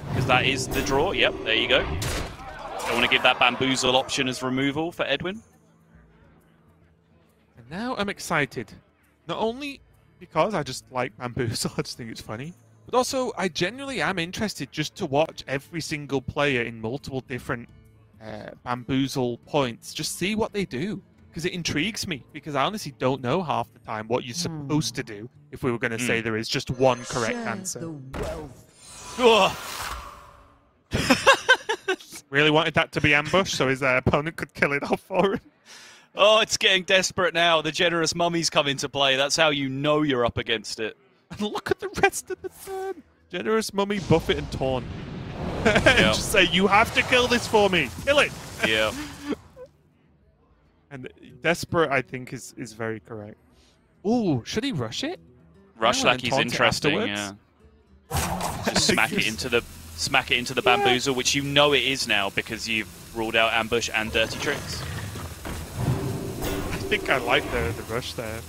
Because that is the draw. Yep, there you go. Don't want to give that Bamboozle option as removal for Edwin. And now I'm excited. Not only because I just like Bamboozle, I just think it's funny, but also I genuinely am interested just to watch every single player in multiple different Bamboozle points, just see what they do, because it intrigues me, because I honestly don't know half the time what you're supposed to do if we were going to say there is just one correct answer. Really wanted that to be ambush so his opponent could kill it off for him. Oh, it's getting desperate now. The Generous Mummies come into play. That's how you know you're up against it. And look at the rest of the turn. Generous Mummy, Buffet, and Taunt. Yep. Just say, you have to kill this for me. Kill it. Yeah. And desperate, I think, is very correct. Ooh, should he rush it? Rush Lackey's interesting, yeah. Just smack it into the Bamboozle, which you know it is now because you've ruled out ambush and dirty tricks. I think I like the rush there.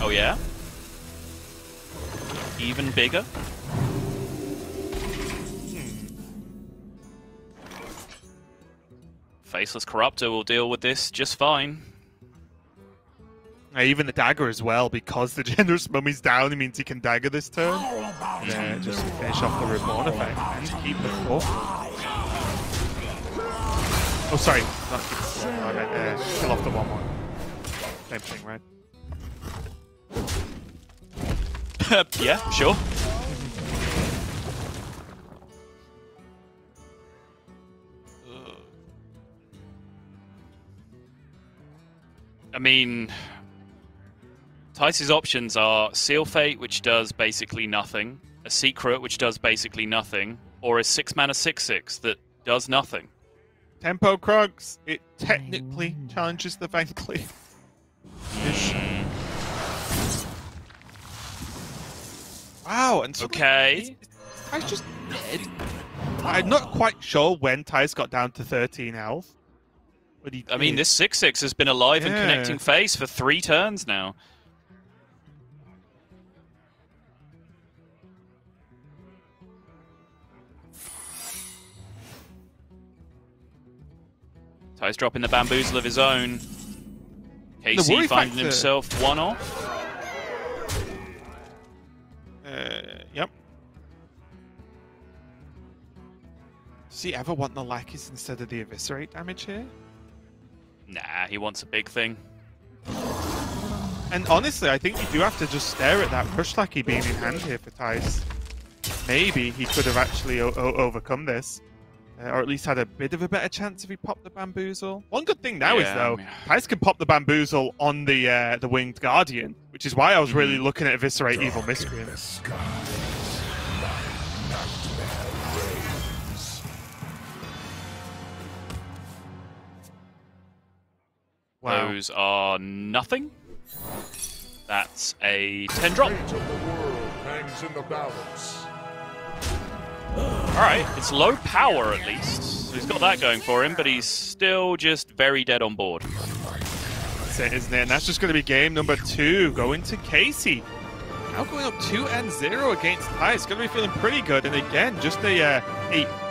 Oh yeah? Even bigger? Faceless Corruptor will deal with this just fine. Even the dagger as well, because the generous mummy's down, it means he can dagger this turn. Yeah, just finish off the reborn effect and keep the 4. Oh, sorry, not keep the 4. I meant kill off the 1/1. Same thing, right? Yeah, sure. I mean, Thijs' options are Seal Fate, which does basically nothing, a Secret, which does basically nothing, or a 6-mana 6/6 that does nothing. Tempo Krugs, it technically challenges the Van Cleef. Wow, and okay. Is Thijs just dead? I'm not quite sure when Thijs got down to 13 health. But I mean, this 6/6 has been alive and connecting phase for 3 turns now. Thijs dropping the bamboozle of his own. Casie finding himself 1 off. Yep. Does he ever want the lackeys instead of the eviscerate damage here? Nah, he wants a big thing. And honestly, I think you do have to just stare at that rush lackey being in hand here for Thijs. Maybe he could have actually overcome this. Or at least had a bit of a better chance if he popped the bamboozle. One good thing now is, though, Thijs can pop the bamboozle on the Winged Guardian, which is why I was really looking at Eviscerate Evil Miscreant. Wow. Those are nothing. That's a 10 drop. Alright, it's low power at least. So he's got that going for him, but he's still just very dead on board. That's it, isn't it? And that's just going to be game number 2, going to Casie. Now going up 2-0 against Thijs. Going to be feeling pretty good. And again, just a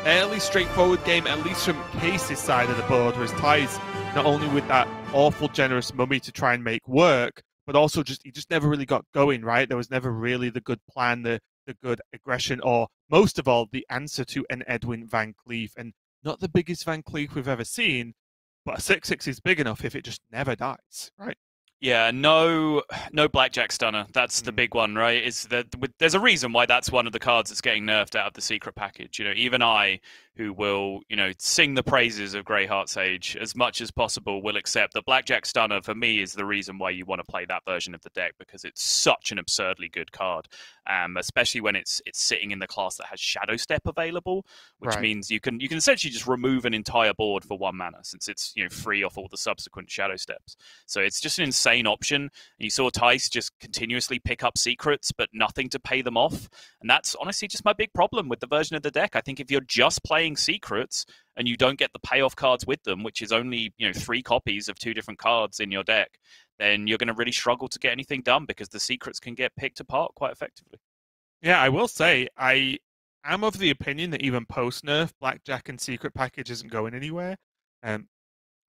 fairly straightforward game, at least from Casie's side of the board, whereas Thijs, not only with that awful generous mummy to try and make work, but also he just never really got going, right? There was never really the good plan, the good aggression, or most of all, the answer to an Edwin Van Cleef. And not the biggest Van Cleef we've ever seen, but a 6/6 is big enough if it just never dies, right? Yeah, no Blackjack Stunner. That's the big one, right? There's a reason why that's one of the cards that's getting nerfed out of the secret package. You know, even I, who will, sing the praises of Greyheart Sage as much as possible, will accept that Blackjack Stunner, for me, is the reason why you want to play that version of the deck, because it's such an absurdly good card, especially when it's sitting in the class that has Shadow Step available, which means you can essentially just remove an entire board for 1 mana, since it's free off all the subsequent Shadow Steps. So it's just an insane option. And you saw Thijs just continuously pick up secrets, but nothing to pay them off. And that's honestly just my big problem with the version of the deck. I think if you're just playing secrets and you don't get the payoff cards with them, which is only 3 copies of 2 different cards in your deck, then you're going to really struggle to get anything done, because the secrets can get picked apart quite effectively. Yeah, I will say I am of the opinion that even post nerf, Blackjack and Secret Package isn't going anywhere.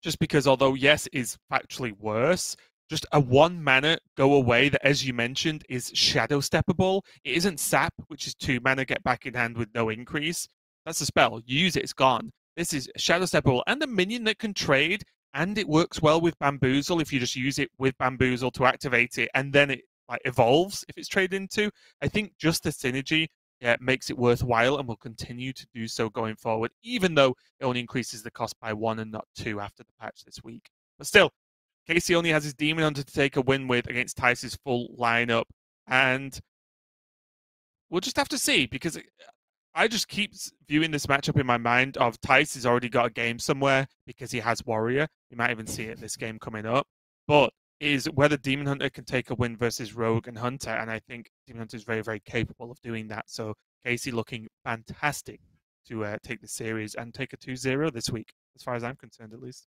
Just because, although yes, is factually worse, just a 1 mana go away that, as you mentioned, is Shadow Steppable. It isn't Sap, which is 2 mana get back in hand with no increase. That's a spell. You use it, it's gone. This is Shadow Steppable and a minion that can trade, and it works well with Bamboozle if you just use it with Bamboozle to activate it, and then it evolves if it's traded into. I think just the synergy makes it worthwhile and will continue to do so going forward, even though it only increases the cost by 1 and not 2 after the patch this week. But still, Casie only has his Demon Hunter to take a win with against Thijs' full lineup, and we'll just have to see, because I just keep viewing this matchup in my mind of Thijs has already got a game somewhere because he has Warrior. We might even see it this game coming up, but is whether Demon Hunter can take a win versus Rogue and Hunter, and I think Demon Hunter is very, very capable of doing that. So Casie looking fantastic to take the series and take a 2-0 this week, as far as I'm concerned, at least.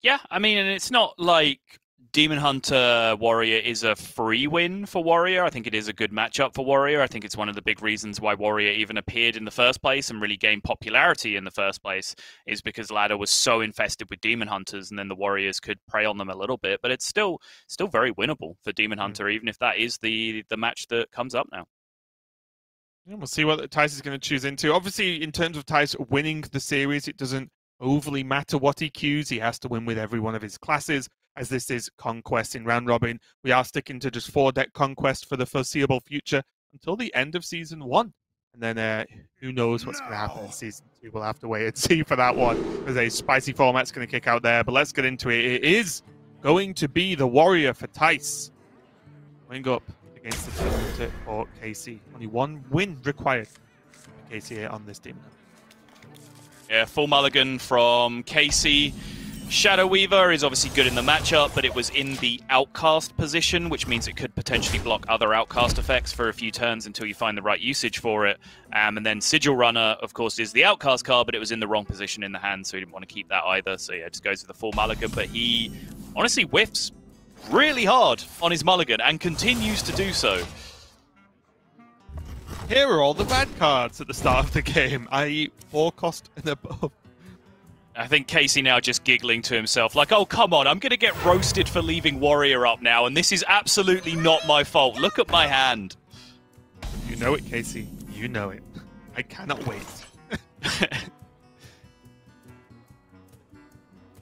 Yeah, I mean, and it's not like Demon Hunter Warrior is a free win for Warrior. I think it is a good matchup for Warrior. I think it's one of the big reasons why Warrior even appeared in the first place and really gained popularity in the first place, is because Ladder was so infested with Demon Hunters, and then the Warriors could prey on them a little bit. But it's still very winnable for Demon Hunter, even if that is the match that comes up now. Yeah, we'll see what Thijs is going to choose into. Obviously, in terms of Thijs winning the series, it doesn't overly matter what he queues. He has to win with every one of his classes, as this is Conquest in round robin. We are sticking to just 4-deck Conquest for the foreseeable future until the end of Season 1. And then who knows what's going to happen in Season 2. We'll have to wait and see for that one. There's a spicy format's going to kick out there, but let's get into it. It is going to be the Warrior for Thijs. Going up against the Demon Hunter for Casie. Only one win required for Casie on this Demon Hunter. Yeah, full mulligan from Casie. Shadow Weaver is obviously good in the matchup, but it was in the outcast position, which means it could potentially block other outcast effects for a few turns until you find the right usage for it. And then Sigil Runner, of course, is the outcast card, but it was in the wrong position in the hand, so he didn't want to keep that either. So yeah, just goes with the full mulligan, but he honestly whiffs really hard on his mulligan and continues to do so. Here are all the bad cards at the start of the game, i.e. 4 cost and above. I think Casie now just giggling to himself, like, oh, come on, I'm going to get roasted for leaving Warrior up now, and this is absolutely not my fault. Look at my hand. You know it, Casie. You know it. I cannot wait.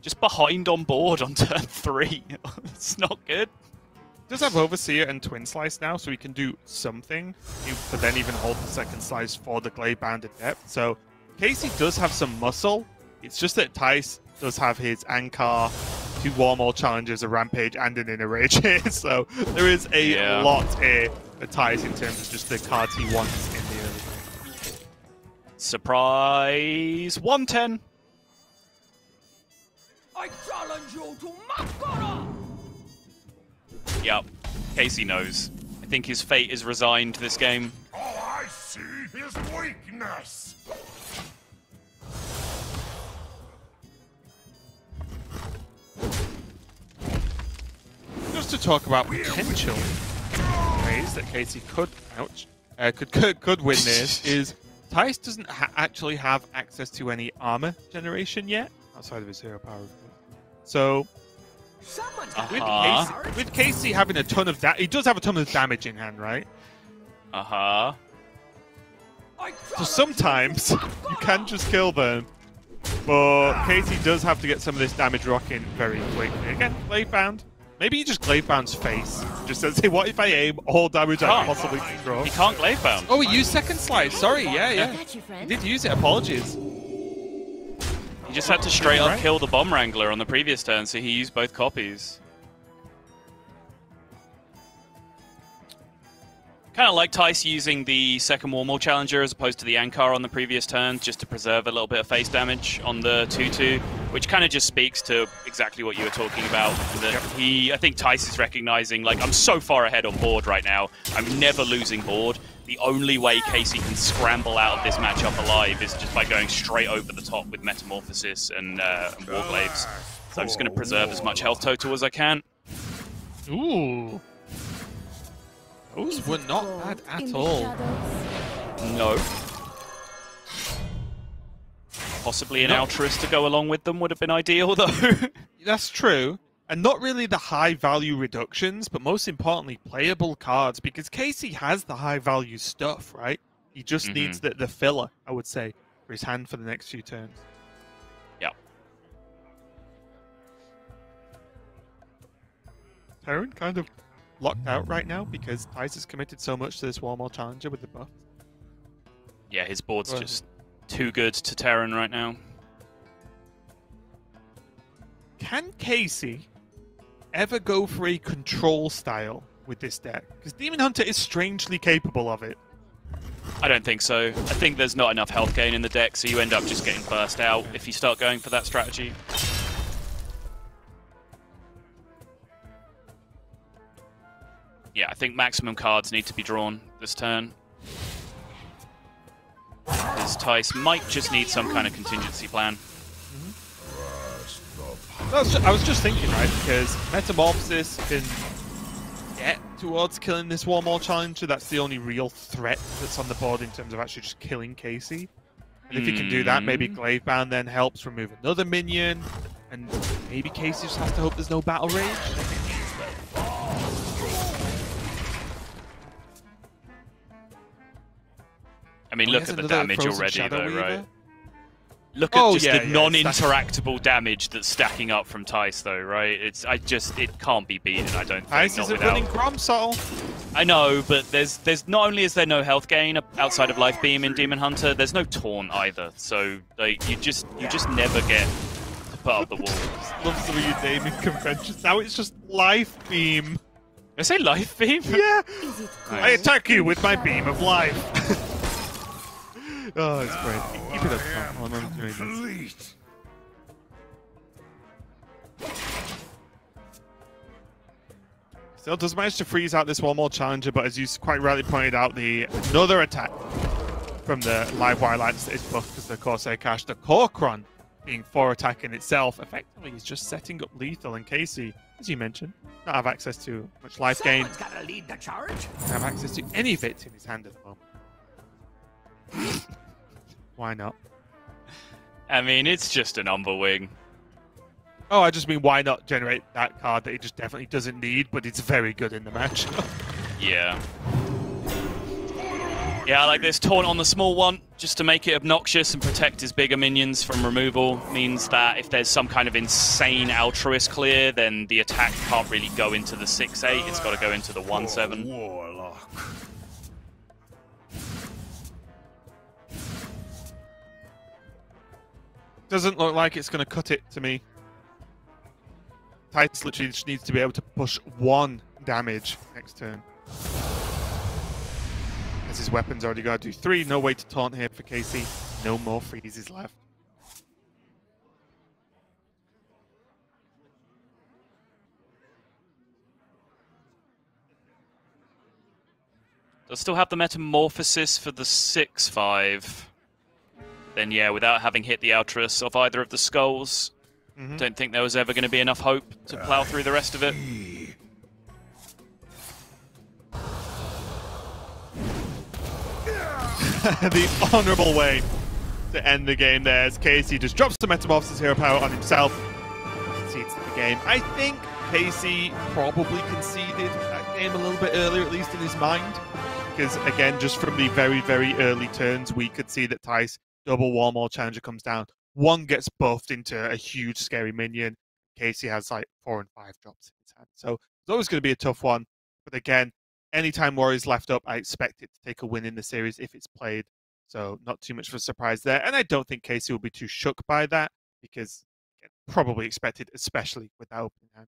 Just behind on board on turn 3. It's not good. Does have Overseer and Twin Slice now, so he can do something, but then even hold the second slice for the Glade Bound Adept. So Casie does have some muscle. It's just that Thijs does have his Ankar, 2 Warmaul challenges, a Rampage, and an Inner Rage here. So there is a lot here for Thijs in terms of just the cards he wants in the early game. Surprise 110. I challenge you to Mascara! Yep, Casie knows. I think his fate is resigned this game. All I see is weakness! Just to talk about potential ways that Casie could win this is Thijs doesn't actually have access to any armor generation yet outside of his hero power. So with Casie having a ton of he does have a ton of damage in hand, right? So sometimes you can just kill them, but Casie does have to get some of this damage rocking very quickly. Again, Glade Bound. Maybe he just Glade Bounds face. Just says, hey, what if I aim all damage I can possibly control? He can't Glade Bound. Oh, he used second slice. Sorry, yeah. He did use it. Apologies. He just had to straight up kill the Bomb Wrangler on the previous turn, so he used both copies. Kind of like Thijs using the second Warmaul Challenger as opposed to the Ankar on the previous turn, just to preserve a little bit of face damage on the 2-2, which kind of just speaks to exactly what you were talking about. That I think Thijs is recognizing, like, I'm so far ahead on board right now, I'm never losing board. The only way Casie can scramble out of this matchup alive is just by going straight over the top with Metamorphosis and Warglaives. So I'm just going to preserve as much health total as I can. Ooh. Those were not bad at all. No. Possibly an Altruist to go along with them would have been ideal, though. That's true. And not really the high-value reductions, but most importantly, playable cards, because Casie has the high-value stuff, right? He just needs the filler, I would say, for his hand for the next few turns. Yeah. Terran kind of locked out right now because Thijs has committed so much to this Warmaul Challenger with the buff. Yeah, his board's just too good to Terran right now. Can Casie ever go for a control style with this deck? Because Demon Hunter is strangely capable of it. I don't think so. I think there's not enough health gain in the deck, so you end up just getting burst out if you start going for that strategy. Yeah, I think maximum cards need to be drawn this turn. This Thijs might just need some kind of contingency plan. I was just thinking, right, because Metamorphosis can get towards killing this Warmaul Challenger. That's the only real threat that's on the board in terms of actually just killing Casie. And if he can do that, maybe Glavebound then helps remove another minion, and maybe Casie just has to hope there's no Battle Rage. I mean, look at the damage already, though, right? Look at the non-interactable damage that's stacking up from Thijs, though, right? It can't be beaten, I don't think. Thijs isn't running Grom Subtle. I know, but there's not only is there no health gain outside of Life Beam in Demon Hunter, there's no taunt either. So like, you just never get to put up the wall. Love some of your naming conventions. Now it's just Life Beam. Did I say Life Beam? Yeah. I attack you with my beam of life. Oh, it's great. Keep it up, Tom. I'm doing this. Still does manage to freeze out this Warmaul Challenger, but as you quite rightly pointed out, another attack from the live wire lines that is buffed because the Corsair Cache, the Corcron being 4 attack in itself, effectively is just setting up lethal, and Casie, as you mentioned, not have access to much life gain. Someone's gotta lead the charge. Don't have access to any of it in his hand at the moment. Why not? I mean, it's just an Umberwing. Oh, I just mean, why not generate that card that he just definitely doesn't need, but it's very good in the match? Yeah. Yeah, I like this taunt on the small one, just to make it obnoxious and protect his bigger minions from removal. Means that if there's some kind of insane altruist clear, then the attack can't really go into the 6-8, it's got to go into the 1-7. Warlock. Doesn't look like it's going to cut it to me. Thijs literally just needs to be able to push 1 damage next turn. As his weapon's already got to do 3. No way to taunt here for Casie. No more freezes left. They'll still have the Metamorphosis for the 6-5. Then yeah, without having hit the Altruis of either of the skulls, don't think there was ever going to be enough hope to plow through the rest of it. The honourable way to end the game there as Casie just drops the Metamorphosis hero power on himself. Concedes the game. I think Casie probably conceded that game a little bit earlier, at least in his mind. Because again, just from the very, very early turns, we could see that Thijs double Warmaul Challenger comes down. 1 gets buffed into a huge scary minion. Casie has like 4 and 5 drops in his hand. So it's always going to be a tough one. But again, anytime Warrior's left up, I expect it to take a win in the series if it's played. So not too much of a surprise there. And I don't think Casie will be too shook by that because again, probably expected, especially with that opening hand.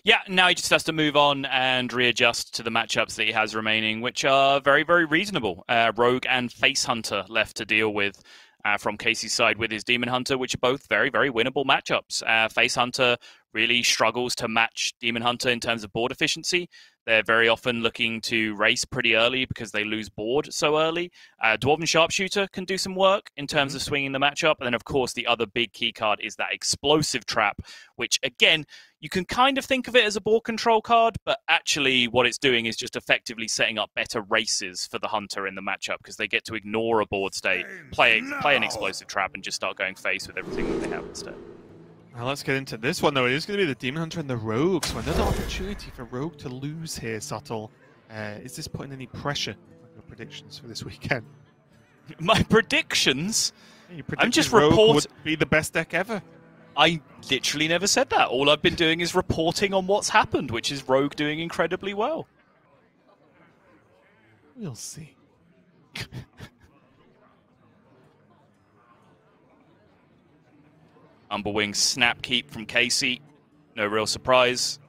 Yeah, now he just has to move on and readjust to the matchups that he has remaining, which are very, very reasonable. Rogue and Face Hunter left to deal with from Casey's side with his Demon Hunter, which are both very, very winnable matchups. Face Hunter really struggles to match Demon Hunter in terms of board efficiency. They're very often looking to race pretty early because they lose board so early. Dwarven Sharpshooter can do some work in terms of swinging the matchup. And then, of course, the other big key card is that Explosive Trap, which, again, you can kind of think of it as a board control card, but actually what it's doing is just effectively setting up better races for the Hunter in the matchup because they get to ignore a board state, play an Explosive Trap, and just start going face with everything that they have instead. Now let's get into this one, though. It is going to be the Demon Hunter and the Rogue, so another opportunity for Rogue to lose here, Subtle. Is this putting any pressure on your predictions for this weekend? My predictions? Yeah, I'm just Rogue reporting. would be the best deck ever. I literally never said that. All I've been doing is reporting on what's happened, which is Rogue doing incredibly well. We'll see. Umberwing snap keep from Casie. No real surprise.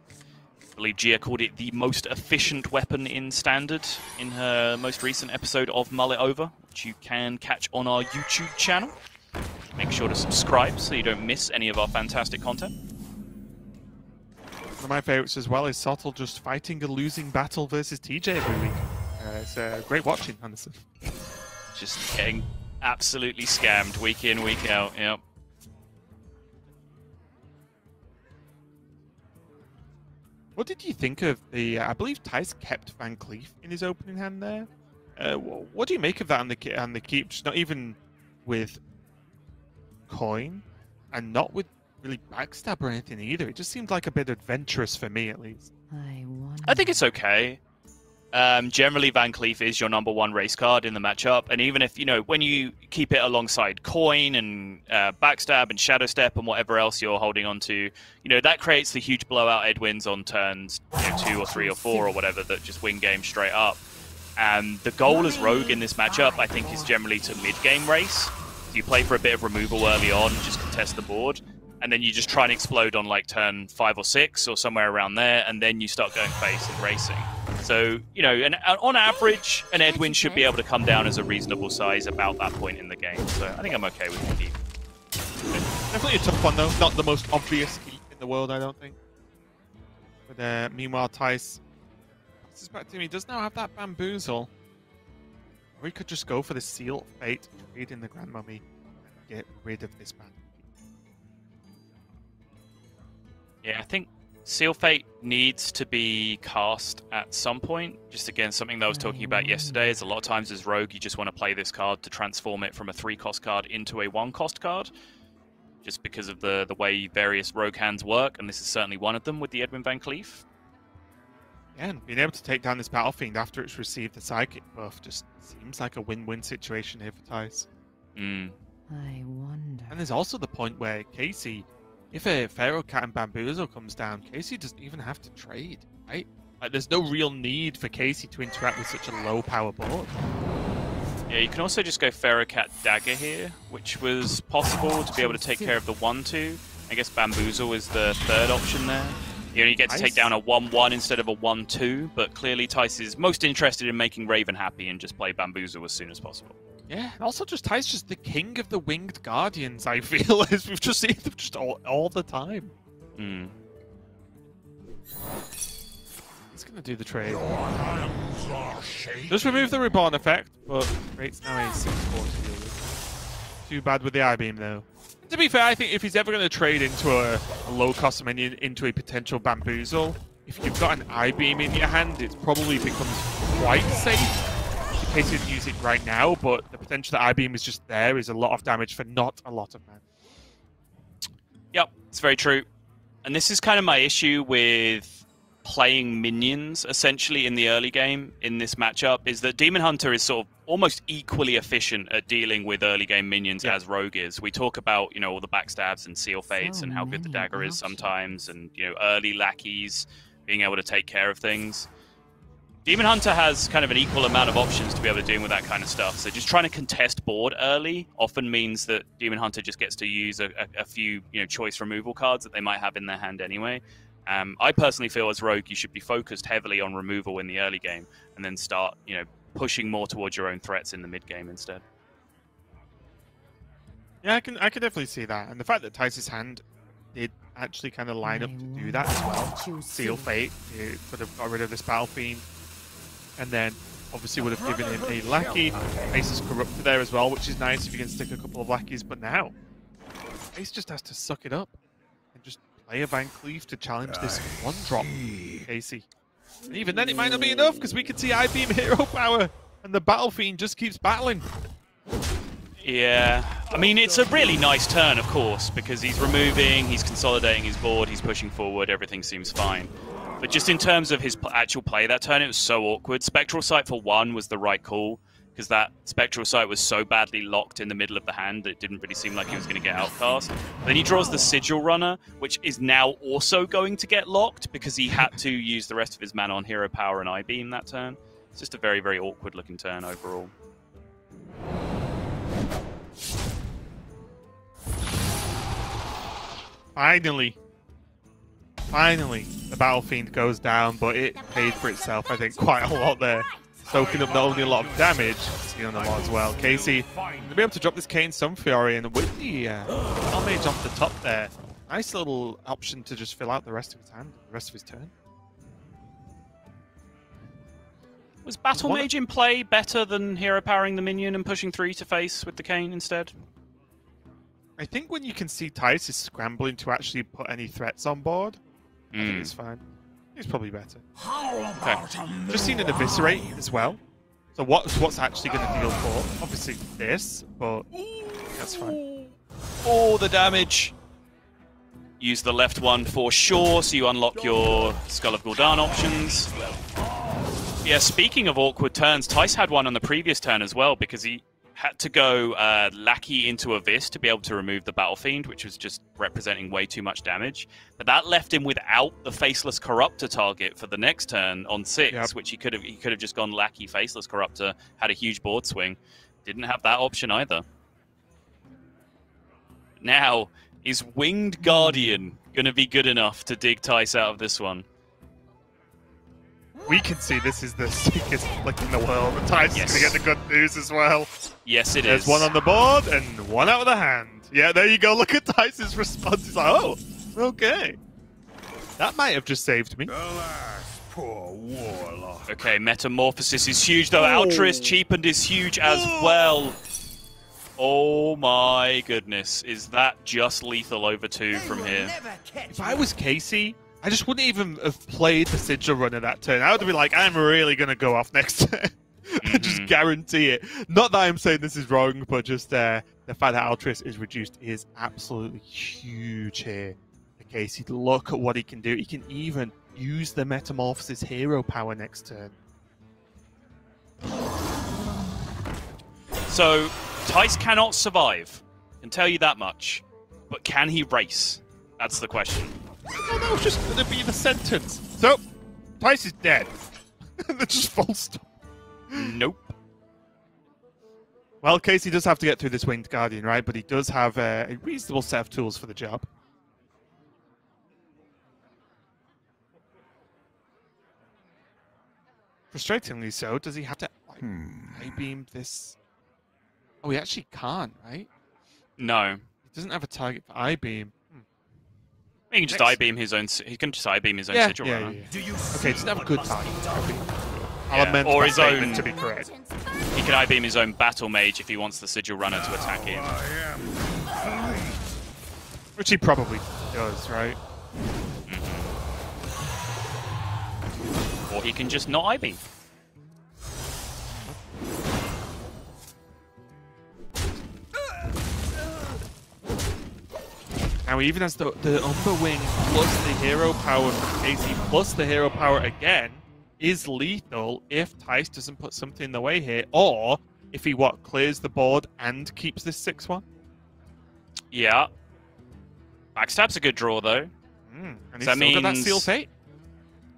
I believe Gia called it the most efficient weapon in Standard in her most recent episode of Mull It Over, which you can catch on our YouTube channel. Make sure to subscribe so you don't miss any of our fantastic content. One of my favourites as well is Subtle just fighting a losing battle versus TJ every week. It's great watching, honestly. Just getting absolutely scammed week in, week out, yep. What did you think of the? I believe Thijs kept Van Cleef in his opening hand there. What do you make of that on the keep? Just not even with coin, and not with really backstab or anything either. It just seemed like a bit adventurous for me, at least. I think it's okay. Generally, Van Cleef is your #1 race card in the matchup, and even if, when you keep it alongside Coin and Backstab and Shadow Step and whatever else you're holding on to, that creates the huge blowout Edwins on turns 2 or 3 or 4 or whatever that just win games straight up. And the goal as Rogue in this matchup, I think, is generally to mid-game race. So you play for a bit of removal early on, just contest the board, and then you just try and explode on like turn 5 or 6 or somewhere around there, and then you start going face and racing. So, on average, an Edwin should be able to come down as a reasonable size about that point in the game. So I think I'm okay with the keep. Definitely a tough one, though. Not the most obvious keep in the world, I don't think. But meanwhile, Thijs passes back to him. He does now have that Bamboozle. Or he could just go for the Seal Fate, trade in the Grand Mummy, and get rid of this ban. Yeah, I think Seal Fate needs to be cast at some point. Just again, something that I was talking about yesterday is a lot of times as Rogue, you just want to play this card to transform it from a 3-cost card into a 1-cost card. Just because of the way various Rogue hands work, and this is certainly one of them with the Edwin Van Cleef. Yeah, and being able to take down this Battle Fiend after it's received the Psychic buff just seems like a win-win situation here for Thijs. I wonder. And there's also the point where Casie, if a Pharaoh Cat and Bamboozle comes down, Casie doesn't even have to trade, right? Like, there's no real need for Casie to interact with such a low-power board. Yeah, you can also just go Pharaoh Cat Dagger here, which was possible to be able to take care of the 1-2. I guess Bamboozle is the third option there. You only get to take down a 1-1 instead of a 1-2, but clearly Thijs is most interested in making Raven happy and just play Bamboozle as soon as possible. Yeah, and also just Thijs just the king of the Winged Guardians, I feel, as we've just seen them just all the time. He's going to do the trade. Just remove the Reborn effect, but creates now a 6-4 to deal with. Too bad with the I-Beam, though. To be fair, I think if he's ever going to trade into a low-cost minion into a potential Bamboozle, if you've got an I-Beam in your hand, it probably becomes quite safe. In case you didn't use it right now, but the potential that I-Beam is just there is a lot of damage for not a lot of mana. Yep, it's very true. And this is kind of my issue with playing minions, essentially, in the early game in this matchup, is that Demon Hunter is sort of almost equally efficient at dealing with early game minions as Rogue is. We talk about, all the backstabs and seal fates and how good the dagger is sometimes, and, early lackeys being able to take care of things. Demon Hunter has kind of an equal amount of options to be able to deal with that kind of stuff. So just trying to contest board early often means that Demon Hunter just gets to use a few, choice removal cards that they might have in their hand anyway. I personally feel as Rogue, you should be focused heavily on removal in the early game, and then start, pushing more towards your own threats in the mid game instead. Yeah, I can definitely see that, and the fact that Thijs' hand did actually kind of line up to do that as well. Seal Fate, it could have got rid of this Battle Fiend, and then obviously would have given him a lackey. Ace is corrupted there as well, which is nice if you can stick a couple of lackeys, but now Ace just has to suck it up and just play a Van Cleef to challenge this one-drop Casie. And even then it might not be enough, because we can see I-Beam hero power, and the Battle Fiend just keeps battling. Yeah, I mean, it's a really nice turn, of course, because he's removing, he's consolidating his board, he's pushing forward, everything seems fine. But just in terms of his actual play that turn, it was so awkward. Spectral Sight for 1 was the right call, because that Spectral Sight was so badly locked in the middle of the hand that it didn't really seem like he was going to get outcast. Then he draws the Sigil Runner, which is now also going to get locked, because he had to use the rest of his mana on Hero Power and I-Beam that turn. It's just a very, very awkward looking turn overall. Finally, the Battle Fiend goes down, but it paid for itself, I think, quite a lot there. Soaking up not only a lot of damage, stealing a lot as well. Casie will be able to drop this Kane Sunfury, and with the Battle Mage off the top there, nice little option to just fill out the rest of his hand, the rest of his turn. Was Battle Mage in play better than hero powering the minion and pushing 3 to face with the Kane instead? I think when you can see Thijs is scrambling to actually put any threats on board, I think it's fine. He's probably better. Okay. Just seen an eviscerate as well. So what's actually going to deal for? Obviously this, but that's fine. Oh, the damage. Use the left one for sure, so you unlock your Skull of Gul'dan options. Yeah, speaking of awkward turns, Thijs had one on the previous turn as well, because he had to go Lackey into a Vis to be able to remove the Battle Fiend, which was just representing way too much damage. But that left him without the Faceless Corruptor target for the next turn on 6, which he could have just gone Lackey, Faceless Corruptor, had a huge board swing. Didn't have that option either. Now, is Winged Guardian going to be good enough to dig Thijs out of this one? We can see this is the sickest flick in the world. And Thijs is going to get the good news as well. Yes, it There's is. one on the board and one out of the hand. Yeah, there you go. Look at Thijs' response. He's like, oh, okay. That might have just saved me. Alas, poor warlock. Okay, Metamorphosis is huge, though. Altruist cheapened is huge as well. Oh my goodness. Is that just lethal over 2 from here? If I was Casie, I just wouldn't even have played the Sigil Runner that turn. I would be like, I'm really going to go off next turn. Just guarantee it. Not that I'm saying this is wrong, but just the fact that Altruist is reduced is absolutely huge here for Casie. Look at what he can do. He can even use the Metamorphosis hero power next turn. So, Thijs cannot survive. I can tell you that much. But can he race? That's the question. No, that was just going to be the sentence. So, Thijs is dead. That's just full stop. Nope. Well, Casie does have to get through this Winged Guardian, right? But he does have a reasonable set of tools for the job. Frustratingly so, does he have to I-beam this? Oh, he actually can't, right? No. He doesn't have a target for I-beam. He can just I-beam his own. He can just I-beam his own Sigil Runner. Okay, he doesn't have a good target. Yeah, amend or my his statement own- to be correct. He can I-beam his own Battle Mage if he wants the Sigil Runner to attack him. Which he probably does, right? Or he can just not I-beam. Now he even has the Umberwing plus the hero power from Casie plus the hero power again is lethal if Thijs doesn't put something in the way here, or if he clears the board and keeps this 6-1. Yeah. Backstab's a good draw though. And he's that still got that means- Seal Fate.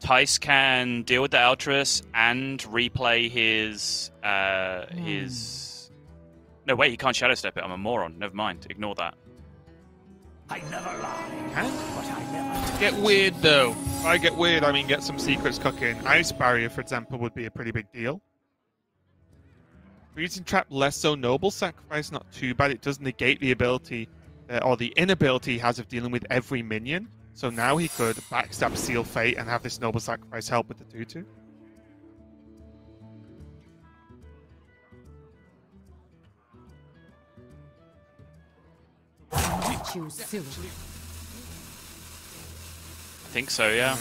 Thijs can deal with the Altruist and replay his No wait, he can't Shadow Step it. I'm a moron. Never mind. Ignore that. I never lie, Can but I never get weird though. By get weird, I mean get some secrets cooking. Ice Barrier, for example, would be a pretty big deal. Freezing Trap, less so. Noble Sacrifice, not too bad. It does negate the ability, or the inability he has of dealing with every minion. So now he could backstab Seal Fate and have this Noble Sacrifice help with the 2/2. Choose soon. I think so, yeah.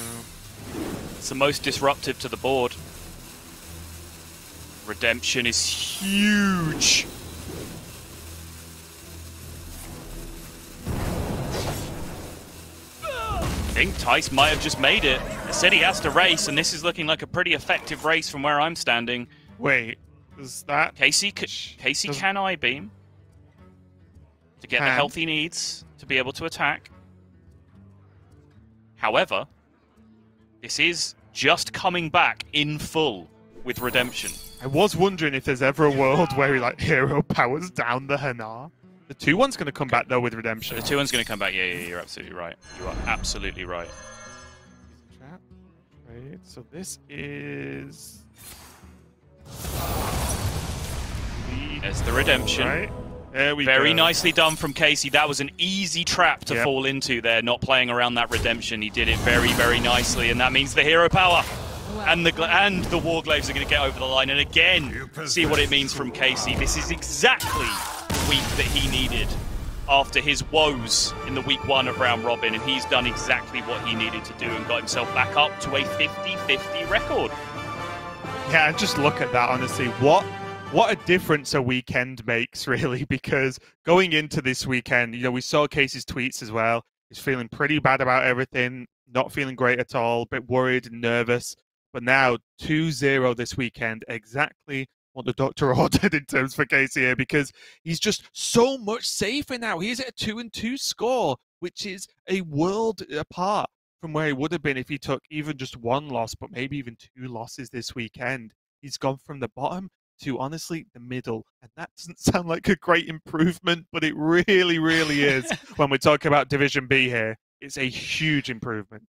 It's the most disruptive to the board. Redemption is huge. I think Thijs might have just made it. I said he has to race, and this is looking like a pretty effective race from where I'm standing. Wait, is that... Casie can I-beam to get the Can. health he needs to be able to attack. However, this is just coming back in full with Redemption. I was wondering if there's ever a world where he hero powers down the Hanar. The 2-1's going to come back though with Redemption. The 2-1's going to come back. Yeah, you're absolutely right. You are absolutely right. Trap. Right, so this is... There's the Redemption. Right. There we Very go. nicely done from Casie. That was an easy trap to Yep. fall into there, not playing around that Redemption. He did it very, very nicely, and that means the hero power and the Warglaives are going to get over the line. And again, see what it means from Casie. This is exactly the week that he needed. after his woes in the week 1 of round robin, and he's done exactly what he needed to do and got himself back up to a 50-50 record. Yeah, and just look at that, honestly. What a difference a weekend makes, really, because going into this weekend, we saw Casey's tweets as well. He's feeling pretty bad about everything, not feeling great at all, a bit worried and nervous. But now 2-0 this weekend, exactly what the doctor ordered in terms for Casie here, because he's just so much safer now. He's at a 2-2 score, which is a world apart from where he would have been if he took even just one loss, but maybe even 2 losses this weekend. He's gone from the bottom to, honestly, the middle. And that doesn't sound like a great improvement, but it really, really is when we're talking about Division B here. It's a huge improvement.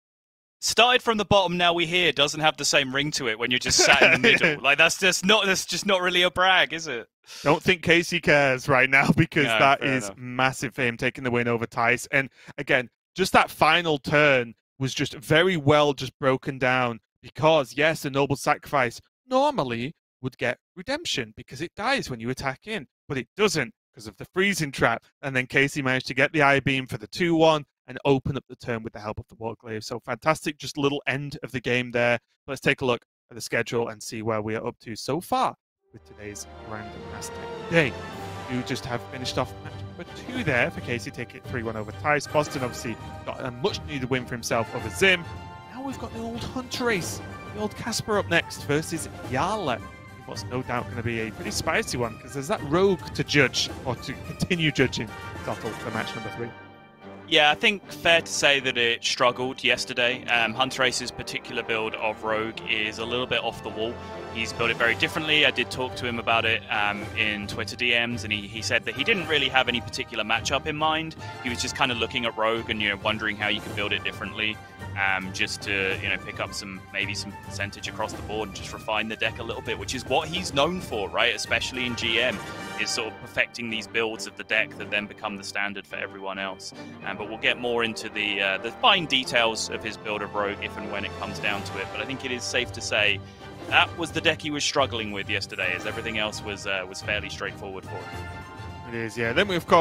Started from the bottom, now we hear doesn't have the same ring to it when you're just sat in the middle. Like that's just not really a brag, is it? Don't think Casie cares right now, because No, that fair is enough. massive for him, taking the win over Thijs. And again, just that final turn was just very well just broken down, because yes, a noble sacrifice normally would get redemption because it dies when you attack in, but it doesn't because of the freezing trap. And then Casie managed to get the eye beam for the 2-1 and open up the turn with the help of the Warglaive. So fantastic, just little end of the game there. Let's take a look at the schedule and see where we are up to so far with today's Grandmaster Day. You just have finished off match number 2 there for Casie, take it 3-1 over Thijs. Boston obviously got a much needed win for himself over Zim. Now we've got the old Hunter race, the old Casper up next versus Jarle. What's no doubt going to be a pretty spicy one, because there's that rogue to judge, or to continue judging, Zottel, for match number 3. Yeah, I think fair to say that it struggled yesterday. Huntrace's particular build of Rogue is a little bit off the wall. He's built it very differently. I did talk to him about it in Twitter DMs, and he said that he didn't really have any particular matchup in mind. He was just kind of looking at Rogue and wondering how you could build it differently, just to pick up maybe some percentage across the board and just refine the deck a little bit, which is what he's known for, right? Especially in GM, is sort of perfecting these builds of the deck that then become the standard for everyone else. But we'll get more into the fine details of his build of Rogue if and when it comes down to it. But I think it is safe to say that was the deck he was struggling with yesterday, as everything else was fairly straightforward for him. It is, yeah. Then we, of course,